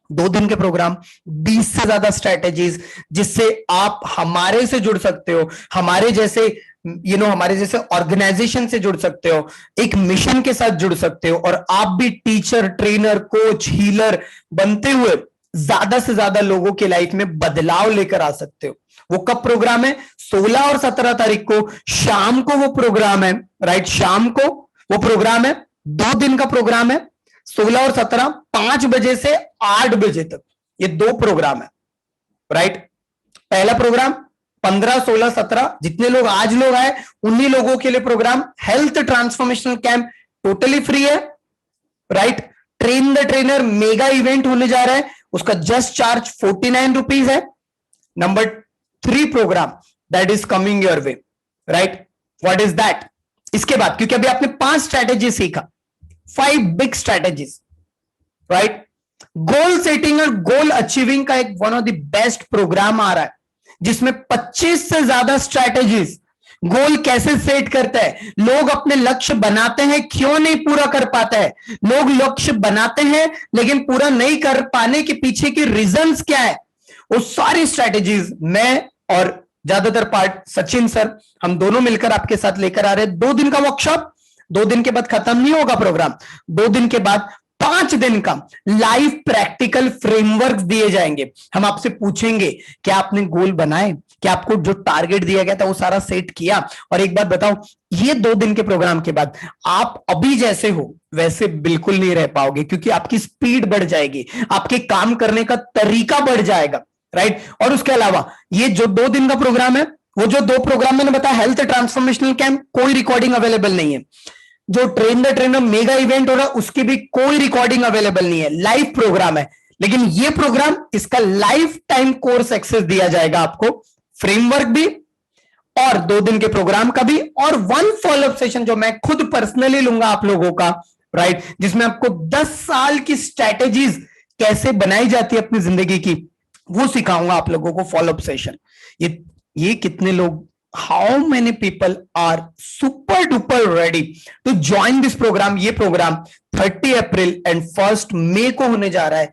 B: 2 दिन के प्रोग्राम, 20 से ज्यादा स्ट्रेटेजीज जिससे आप हमारे से जुड़ सकते हो, हमारे जैसे हमारे जैसे ऑर्गेनाइजेशन से जुड़ सकते हो, एक मिशन के साथ जुड़ सकते हो, और आप भी टीचर, ट्रेनर, कोच, हीलर बनते हुए ज्यादा से ज्यादा लोगों की लाइफ में बदलाव लेकर आ सकते हो। वो कब प्रोग्राम है? 16 और 17 तारीख को शाम को वो प्रोग्राम है, राइट, शाम को वो प्रोग्राम है, 2 दिन का प्रोग्राम है, 16 और 17, 5 बजे से 8 बजे तक, ये 2 प्रोग्राम है, राइट। पहला प्रोग्राम 15, 16, 17, जितने लोग आज लोग आए उन्हीं लोगों के लिए program health transformational camp totally free है, right. Train the trainer mega event होने जा रहा है, उसका जस्ट चार्ज 49 रुपीज है। Number 3 program that is coming your way, right, what is that? इसके बाद, क्योंकि अभी आपने 5 स्ट्रैटेजी सीखा, 5 big strategies, right. Goal setting और गोल अचीविंग का एक one of the best program आ रहा है, जिसमें 25 से ज्यादा स्ट्रैटेजीज, गोल कैसे सेट करता है, लोग अपने लक्ष्य बनाते हैं क्यों नहीं पूरा कर पाते हैं, लोग लक्ष्य बनाते हैं लेकिन पूरा नहीं कर पाने के पीछे की रीजंस क्या है, वो सारी स्ट्रैटेजीज मैं और ज्यादातर पार्ट सचिन सर, हम दोनों मिलकर आपके साथ लेकर आ रहे हैं। 2 दिन का वर्कशॉप, 2 दिन के बाद खत्म नहीं होगा प्रोग्राम, 2 दिन के बाद 5 दिन का लाइव प्रैक्टिकल फ्रेमवर्क दिए जाएंगे। हम आपसे पूछेंगे क्या आपने गोल बनाए, क्या आपको जो टारगेट दिया गया था वो सारा सेट किया। और एक बात बताओ, ये 2 दिन के प्रोग्राम के बाद आप अभी जैसे हो वैसे बिल्कुल नहीं रह पाओगे, क्योंकि आपकी स्पीड बढ़ जाएगी, आपके काम करने का तरीका बढ़ जाएगा, राइट। और उसके अलावा ये जो 2 दिन का प्रोग्राम है, वो जो 2 प्रोग्राम मैंने बताया हेल्थ ट्रांसफॉर्मेशनल कैंप, कोई रिकॉर्डिंग अवेलेबल नहीं है। जो train the trainer mega event हो रहा है उसकी भी कोई रिकॉर्डिंग अवेलेबल नहीं है, लाइव प्रोग्राम है। लेकिन ये प्रोग्राम, इसका लाइफ टाइम कोर्स एक्सेस दिया जाएगा आपको, फ्रेमवर्क भी और 2 दिन के प्रोग्राम का भी, और 1 फॉलोअप सेशन जो मैं खुद पर्सनली लूंगा आप लोगों का, राइट, जिसमें आपको 10 साल की स्ट्रैटेजीज कैसे बनाई जाती है अपनी जिंदगी की, वो सिखाऊंगा आप लोगों को फॉलोअप सेशन। ये कितने लोग, how many people are super duper ready to join this programme? ये प्रोग्राम 30 अप्रैल एंड 1 मई को होने जा रहा है।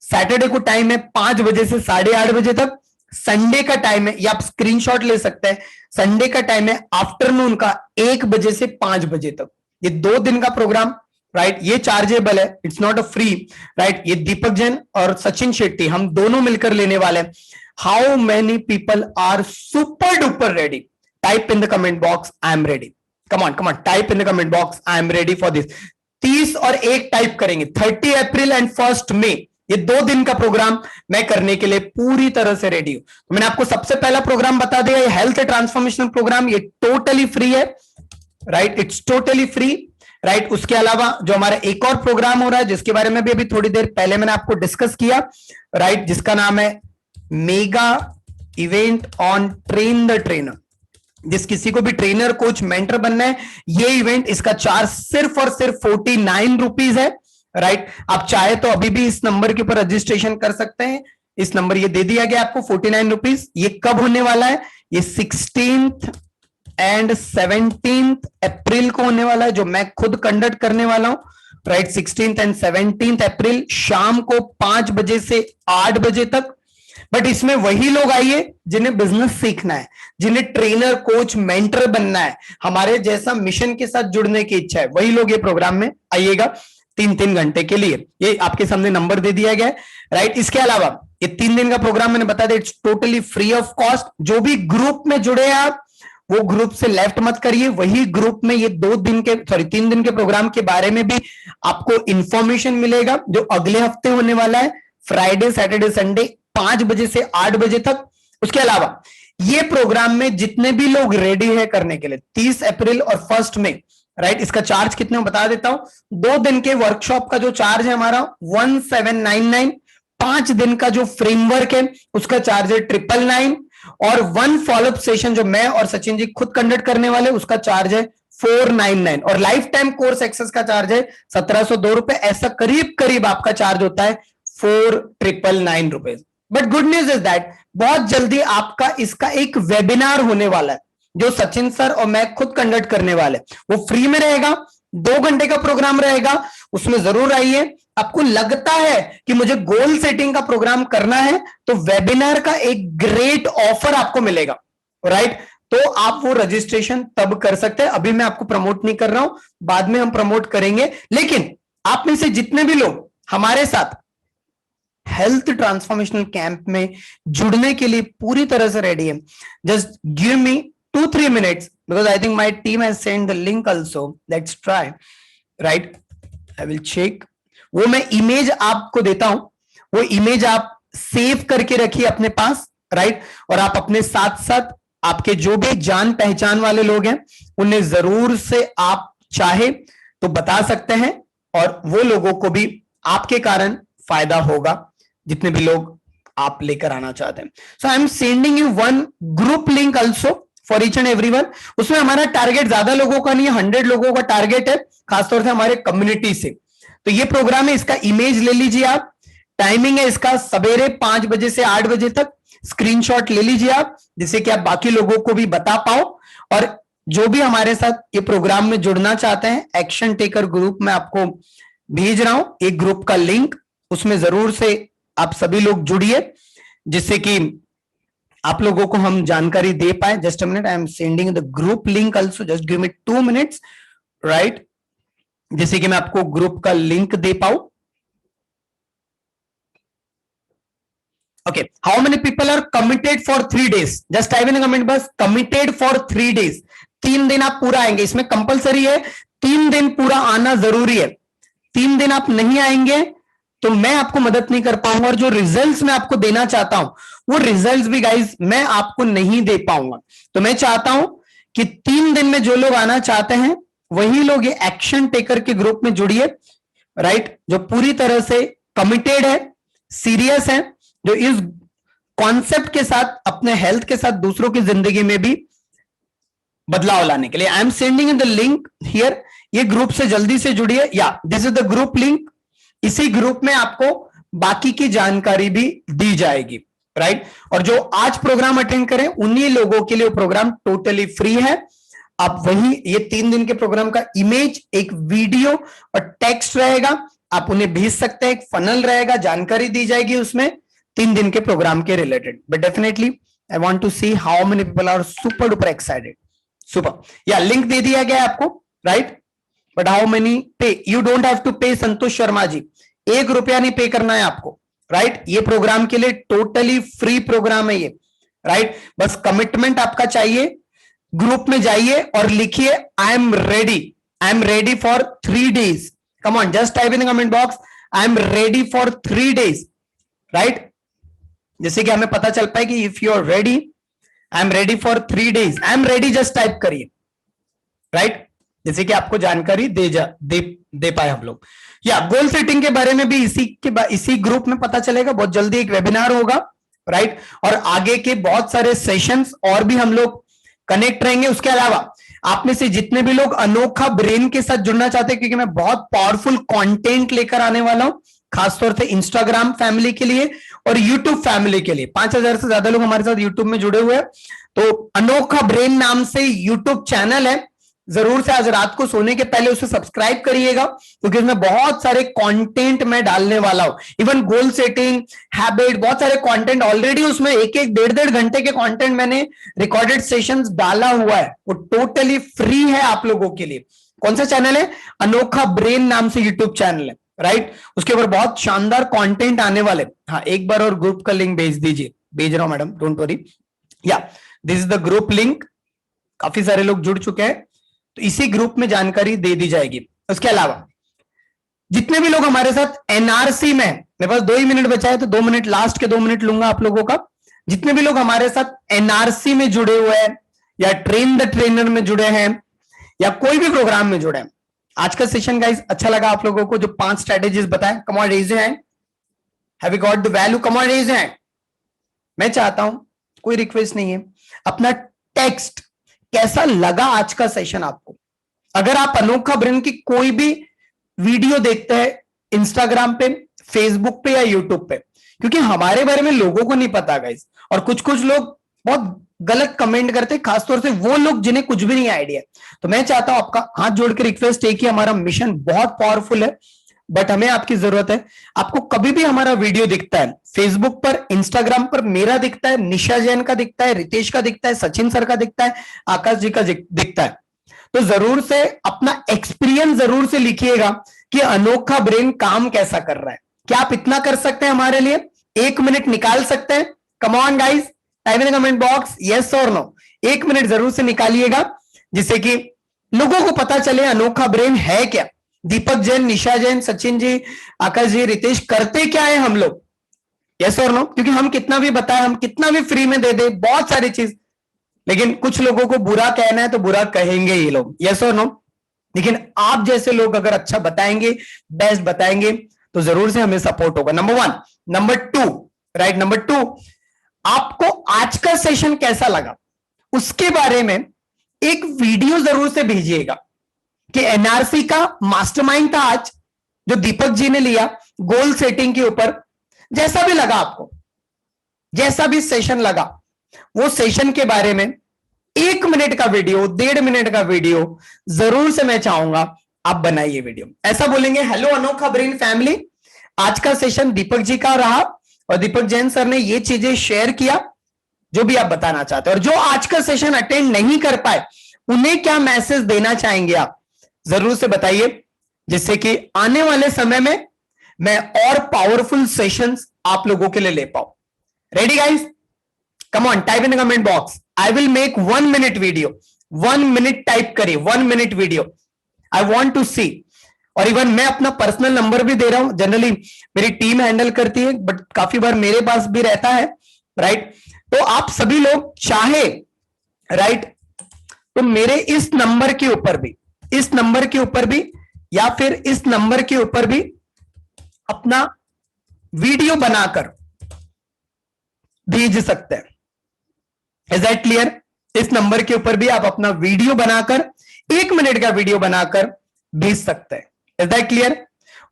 B: सैटरडे को टाइम है 5 बजे से 8:30 बजे तक, संडे का टाइम है, ये आप स्क्रीनशॉट ले सकते हैं, संडे का टाइम है आफ्टरनून का 1 बजे से 5 बजे तक। ये 2 दिन का प्रोग्राम, राइट, ये चार्जेबल है, it's not a free, right. ये दीपक जैन और सचिन शेट्टी हम दोनों मिलकर लेने वाले हैं। How many people are super duper ready? Type in the comment box I am ready. Come on type in the comment box I am ready for this. 30 और 1 type करेंगे, 30 अप्रैल एंड 1 मई, ये 2 दिन का प्रोग्राम मैं करने के लिए पूरी तरह से रेडी हूं। तो मैंने आपको सबसे पहला प्रोग्राम बता दिया, ये हेल्थ ट्रांसफॉर्मेशनल प्रोग्राम, ये टोटली फ्री है, right, it's totally free, right. उसके अलावा जो हमारा एक और प्रोग्राम हो रहा है, जिसके बारे में भी अभी थोड़ी देर पहले मैंने आपको डिस्कस किया, राइट, जिसका नाम है mega event on train the trainer. जिस किसी को भी ट्रेनर कोच मेंटर बनना है, ये इवेंट, इसका चार्ज सिर्फ और सिर्फ 49 रुपीज है, राइट। आप चाहे तो अभी भी इस नंबर के ऊपर रजिस्ट्रेशन कर सकते हैं, इस नंबर ये दे दिया गया आपको 49 रुपीज। ये कब होने वाला है? ये 16th एंड 17th अप्रैल को होने वाला है, जो मैं खुद कंडक्ट करने वाला हूं, राइट। 16th एंड 17th अप्रैल शाम को 5 बजे से 8 बजे तक। बट इसमें वही लोग आइए जिन्हें बिजनेस सीखना है, जिन्हें ट्रेनर, कोच, मेंटर बनना है, हमारे जैसा मिशन के साथ जुड़ने की इच्छा है, वही लोग ये प्रोग्राम में आइएगा 3-3 घंटे के लिए। ये आपके सामने नंबर दे दिया गया है, राइट। इसके अलावा ये 3 दिन का प्रोग्राम मैंने बता दिया, it's totally free of cost. जो भी ग्रुप में जुड़े हैं आप, वो ग्रुप से लेफ्ट मत करिए। वही ग्रुप में ये 3 दिन के प्रोग्राम के बारे में भी आपको इंफॉर्मेशन मिलेगा, जो अगले हफ्ते होने वाला है, फ्राइडे, सैटरडे, संडे 5 बजे से 8 बजे तक। उसके अलावा ये प्रोग्राम में जितने भी लोग रेडी है करने के लिए 30 अप्रैल और 1 मई, राइट। इसका चार्ज कितने बता देता हूं। 2 दिन के वर्कशॉप का जो चार्ज है हमारा 1799। 5 दिन का जो फ्रेमवर्क है उसका चार्ज है 999, और 1 फॉलोअप सेशन जो मैं और सचिन जी खुद कंडक्ट करने वाले उसका चार्ज है 499, और लाइफ टाइम कोर्स एक्सेस का चार्ज है 1702 रुपए। ऐसा करीब करीब आपका चार्ज होता है 4999 रुपए। But good news is that बहुत जल्दी आपका इसका एक वेबिनार होने वाला है, जो सचिन सर और मैं खुद कंडक्ट करने वाले। वो फ्री में रहेगा, 2 घंटे का प्रोग्राम रहेगा, उसमें जरूर आइए। आपको लगता है कि मुझे गोल सेटिंग का प्रोग्राम करना है, तो वेबिनार का एक ग्रेट ऑफर आपको मिलेगा, राइट। तो आप वो रजिस्ट्रेशन तब कर सकते हैं। अभी मैं आपको प्रमोट नहीं कर रहा हूं, बाद में हम प्रमोट करेंगे। लेकिन आप में से जितने भी लोग हमारे साथ हेल्थ ट्रांसफॉर्मेशनल कैंप में जुड़ने के लिए पूरी तरह से रेडी है, just give me 2-3 minutes because I think my team has sent the link also. Let's try, right? I will check. वो मैं इमेज आपको देता हूं, वो इमेज आप सेव करके रखिए अपने पास, राइट। और आप अपने साथ साथ आपके जो भी जान पहचान वाले लोग हैं उन्हें जरूर से आप चाहे तो बता सकते हैं, और वो लोगों को भी आपके कारण फायदा होगा, जितने भी लोग आप लेकर आना चाहते हैं। So I am sending you 1 group link also for each and everyone. उसमें हमारा टारगेट ज्यादा लोगों का नहीं है, 100 लोगों का टारगेट है, खासतौर से हमारे कम्युनिटी से। तो ये प्रोग्राम है, इसका इमेज ले लीजिए आप। टाइमिंग है इसका सवेरे 5 बजे से 8 बजे तक। स्क्रीनशॉट ले लीजिए आप, जिससे कि आप बाकी लोगों को भी बता पाओ। और जो भी हमारे साथ ये प्रोग्राम में जुड़ना चाहते हैं, एक्शन टेकर ग्रुप में आपको भेज रहा हूं एक ग्रुप का लिंक, उसमें जरूर से आप सभी लोग जुड़िए, जिससे कि आप लोगों को हम जानकारी दे पाए। Just a minute, I am sending the group link also, just give me 2 minutes, right, जिससे कि मैं आपको ग्रुप का लिंक दे पाऊं। Okay, how many people are committed for 3 days? Just type in the comment box, committed for 3 days. 3 दिन आप पूरा आएंगे, इसमें कंपलसरी है 3 दिन पूरा आना जरूरी है। 3 दिन आप नहीं आएंगे तो मैं आपको मदद नहीं कर पाऊंगा, और जो रिजल्ट्स मैं आपको देना चाहता हूं वो रिजल्ट्स भी गाइस मैं आपको नहीं दे पाऊंगा। तो मैं चाहता हूं कि 3 दिन में जो लोग आना चाहते हैं वही लोग ये एक्शन टेकर के ग्रुप में जुड़िए, राइट, जो पूरी तरह से कमिटेड है, सीरियस है, जो इस कॉन्सेप्ट के साथ, अपने हेल्थ के साथ दूसरों की जिंदगी में भी बदलाव लाने के लिए। आई am sending in the link here, ये ग्रुप से जल्दी से जुड़िए। या this is the group link. इसी ग्रुप में आपको बाकी की जानकारी भी दी जाएगी, राइट। और जो आज प्रोग्राम अटेंड करें उन्हीं लोगों के लिए प्रोग्राम टोटली फ्री है। आप वही ये 3 दिन के प्रोग्राम का इमेज, एक वीडियो और टेक्स्ट रहेगा, आप उन्हें भेज सकते हैं। एक फनल रहेगा, जानकारी दी जाएगी उसमें 3 दिन के प्रोग्राम के related. But definitely I want to see how many people are super duper excited. Super, या लिंक दे दिया गया आपको, right. But how many pay? You don't have to pay Santosh Sharma ji, 1 रुपया नहीं पे करना है आपको, राइट। ये प्रोग्राम के लिए टोटली फ्री प्रोग्राम है ये, राइट। बस कमिटमेंट आपका चाहिए। ग्रुप में जाइए और लिखिए I am ready for 3 days। Come on, just type in the comment box, I am ready for 3 days, right. जैसे कि हमें पता चल पाए कि if you are ready, I am ready for 3 days, I am ready, just type करिए, right, जैसे कि आपको जानकारी दे पाए हम लोग। या गोल सेटिंग के बारे में भी इसी ग्रुप में पता चलेगा। बहुत जल्दी एक वेबिनार होगा, राइट, और आगे के बहुत सारे सेशंस और भी हम लोग कनेक्ट रहेंगे। उसके अलावा आप में से जितने भी लोग अनोखा ब्रेन के साथ जुड़ना चाहते हैं, क्योंकि मैं बहुत पावरफुल कंटेंट लेकर आने वाला हूं, खासतौर से इंस्टाग्राम फैमिली के लिए और यूट्यूब फैमिली के लिए 5,000 से ज्यादा लोग हमारे साथ यूट्यूब में जुड़े हुए हैं। तो अनोखा ब्रेन नाम से यूट्यूब चैनल है, जरूर से आज रात को सोने के पहले उसे सब्सक्राइब करिएगा, क्योंकि इसमें बहुत सारे कंटेंट मैं डालने वाला हूं। इवन गोल सेटिंग, हैबिट, बहुत सारे कंटेंट ऑलरेडी उसमें एक एक डेढ़ घंटे के कंटेंट मैंने रिकॉर्डेड सेशंस डाला हुआ है, वो टोटली फ्री है आप लोगों के लिए। कौन सा चैनल है? अनोखा ब्रेन नाम से यूट्यूब चैनल है, राइट। उसके ऊपर बहुत शानदार कंटेंट आने वाले। हाँ, एक बार और ग्रुप का लिंक भेज दीजिए। भेज रहा हूं मैडम, डोंट वरी। या this is the group link. काफी सारे लोग जुड़ चुके हैं, तो इसी ग्रुप में जानकारी दे दी जाएगी। उसके अलावा जितने भी लोग हमारे साथ एनआरसी में, मेरे पास 2 ही मिनट बचा है, तो 2 मिनट, लास्ट के 2 मिनट लूंगा आप लोगों का। जितने भी लोग हमारे साथ एनआरसी में जुड़े हुए हैं, या ट्रेन द ट्रेनर में जुड़े हैं, या कोई भी प्रोग्राम में जुड़े हैं, आज का सेशन गाइस अच्छा लगा आप लोगों को? जो 5 स्ट्रेटेजीज बताए, come on raise your hand. Have you got the value? Come on raise your hand. मैं चाहता हूं, कोई रिक्वेस्ट नहीं है, अपना टेक्स्ट कैसा लगा आज का सेशन आपको। अगर आप अनोखा ब्रेन की कोई भी वीडियो देखते हैं इंस्टाग्राम पे, फेसबुक पे या यूट्यूब पे, क्योंकि हमारे बारे में लोगों को नहीं पता गाइस, और कुछ कुछ लोग बहुत गलत कमेंट करते हैं, खासतौर से वो लोग जिन्हें कुछ भी नहीं आइडिया। तो मैं चाहता हूं, आपका हाथ जोड़ के रिक्वेस्ट है कि हमारा मिशन बहुत पावरफुल है, बट हमें आपकी जरूरत है। आपको कभी भी हमारा वीडियो दिखता है, फेसबुक पर, इंस्टाग्राम पर मेरा दिखता है, निशा जैन का दिखता है, रितेश का दिखता है, सचिन सर का दिखता है, आकाश जी का दिखता है, तो जरूर से अपना एक्सपीरियंस जरूर से लिखिएगा कि अनोखा ब्रेन काम कैसा कर रहा है। क्या आप इतना कर सकते हैं हमारे लिए? 1 मिनट निकाल सकते हैं? Come on guys, type in the comment box yes और नो। 1 मिनट जरूर से निकालिएगा, जिससे कि लोगों को पता चले अनोखा ब्रेन है क्या। दीपक जैन, निशा जैन, सचिन जी, आकाश जी, रितेश, करते क्या है हम लोग? यस और नो। क्योंकि हम कितना भी बताएं, हम कितना भी फ्री में दे दे बहुत सारी चीज, लेकिन कुछ लोगों को बुरा कहना है तो बुरा कहेंगे ये लोग। यस और नो। लेकिन आप जैसे लोग अगर अच्छा बताएंगे, बेस्ट बताएंगे, तो जरूर से हमें सपोर्ट होगा। नंबर 1। नंबर 2, राइट, नंबर 2, आपको आज का सेशन कैसा लगा उसके बारे में एक वीडियो जरूर से भेजिएगा कि एनआरसी का मास्टरमाइंड था आज जो दीपक जी ने लिया गोल सेटिंग के ऊपर। जैसा भी लगा आपको, जैसा भी सेशन लगा, वो सेशन के बारे में 1 मिनट का वीडियो, 1.5 मिनट का वीडियो जरूर से मैं चाहूंगा आप बनाइए वीडियो। ऐसा बोलेंगे, हेलो अनोखा ब्रेन फैमिली, आज का सेशन दीपक जी का रहा और दीपक जैन सर ने ये चीजें शेयर किया जो भी आप बताना चाहते हैं। और जो आज का सेशन अटेंड नहीं कर पाए, उन्हें क्या मैसेज देना चाहेंगे आप, जरूर से बताइए, जिससे कि आने वाले समय में मैं और पावरफुल सेशंस आप लोगों के लिए ले पाऊं। Ready guys? Come on, type in the comment box, I will make 1 minute video. 1 minute type करिए, 1 minute video, I want to see. और इवन मैं अपना पर्सनल नंबर भी दे रहा हूं। जनरली मेरी टीम हैंडल करती है, बट काफी बार मेरे पास भी रहता है, राइट। तो आप सभी लोग चाहे, राइट, तो मेरे इस नंबर के ऊपर भी, इस नंबर के ऊपर भी, या फिर इस नंबर के ऊपर भी अपना वीडियो बनाकर भेज सकते हैं। Is that clear? इस नंबर के ऊपर भी आप अपना वीडियो बनाकर, 1 मिनट का वीडियो बनाकर भेज सकते हैं। Is that clear?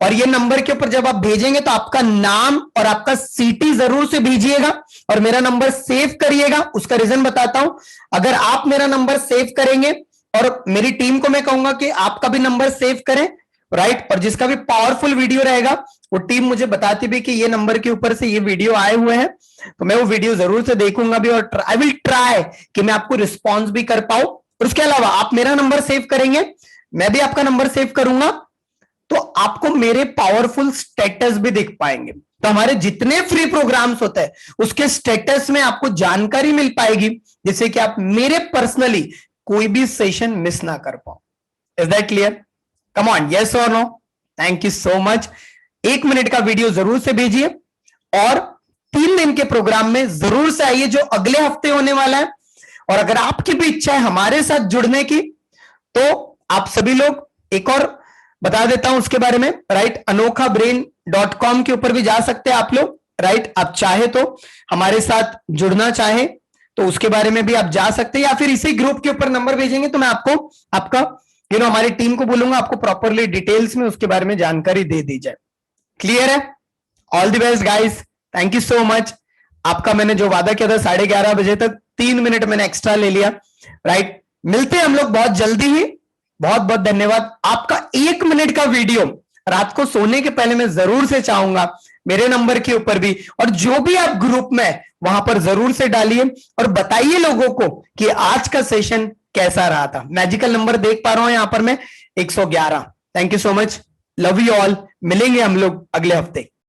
B: और ये नंबर के ऊपर जब आप भेजेंगे तो आपका नाम और आपका सिटी जरूर से भेजिएगा और मेरा नंबर सेव करिएगा। उसका रीजन बताता हूं। अगर आप मेरा नंबर सेव करेंगे और मेरी टीम को मैं कहूंगा कि आपका भी नंबर सेव करें, राइट, और जिसका भी पावरफुल वीडियो रहेगा वो टीम मुझे बताती भी कि ये नंबर के ऊपर से ये वीडियो आए हुए हैं, तो मैं वो वीडियो जरूर से देखूंगा भी और आई विल ट्राई कि मैं आपको रिस्पॉन्स भी कर पाऊं। और उसके अलावा आप मेरा नंबर सेव करेंगे, मैं भी आपका नंबर सेव करूंगा, तो आपको मेरे पावरफुल स्टेटस भी दिख पाएंगे। तो हमारे जितने फ्री प्रोग्राम्स होते हैं उसके स्टेटस में आपको जानकारी मिल पाएगी, जिससे कि आप मेरे पर्सनली कोई भी सेशन मिस ना कर पाओ। Is that clear? Come on, yes और no? Thank you so much. 1 minute का वीडियो जरूर से भेजिए और 3 दिन के प्रोग्राम में जरूर से आइए जो अगले हफ्ते होने वाला है। और अगर आपकी भी इच्छा है हमारे साथ जुड़ने की, तो आप सभी लोग, एक और बता देता हूं उसके बारे में, राइट, anokhabrain.com के ऊपर भी जा सकते हैं आप लोग, राइट। आप चाहे तो हमारे साथ जुड़ना चाहे तो उसके बारे में भी आप जा सकते हैं, या फिर इसी ग्रुप के ऊपर नंबर भेजेंगे तो मैं आपको आपका हमारी टीम को बोलूंगा आपको प्रॉपरली डिटेल्स में उसके बारे में जानकारी दे दी जाए। क्लियर है? All the best guys, thank you so much. आपका मैंने जो वादा किया था 11:30 तक, 3 मिनट मैंने एक्स्ट्रा ले लिया, राइट। मिलते हैं हम लोग बहुत जल्दी ही। बहुत बहुत धन्यवाद। आपका 1 मिनट का वीडियो रात को सोने के पहले मैं जरूर से चाहूंगा मेरे नंबर के ऊपर भी, और जो भी आप ग्रुप में वहां पर जरूर से डालिए और बताइए लोगों को कि आज का सेशन कैसा रहा था। मैजिकल नंबर देख पा रहा हूं यहां पर मैं 111। Thank you so much, love you all. मिलेंगे हम लोग अगले हफ्ते।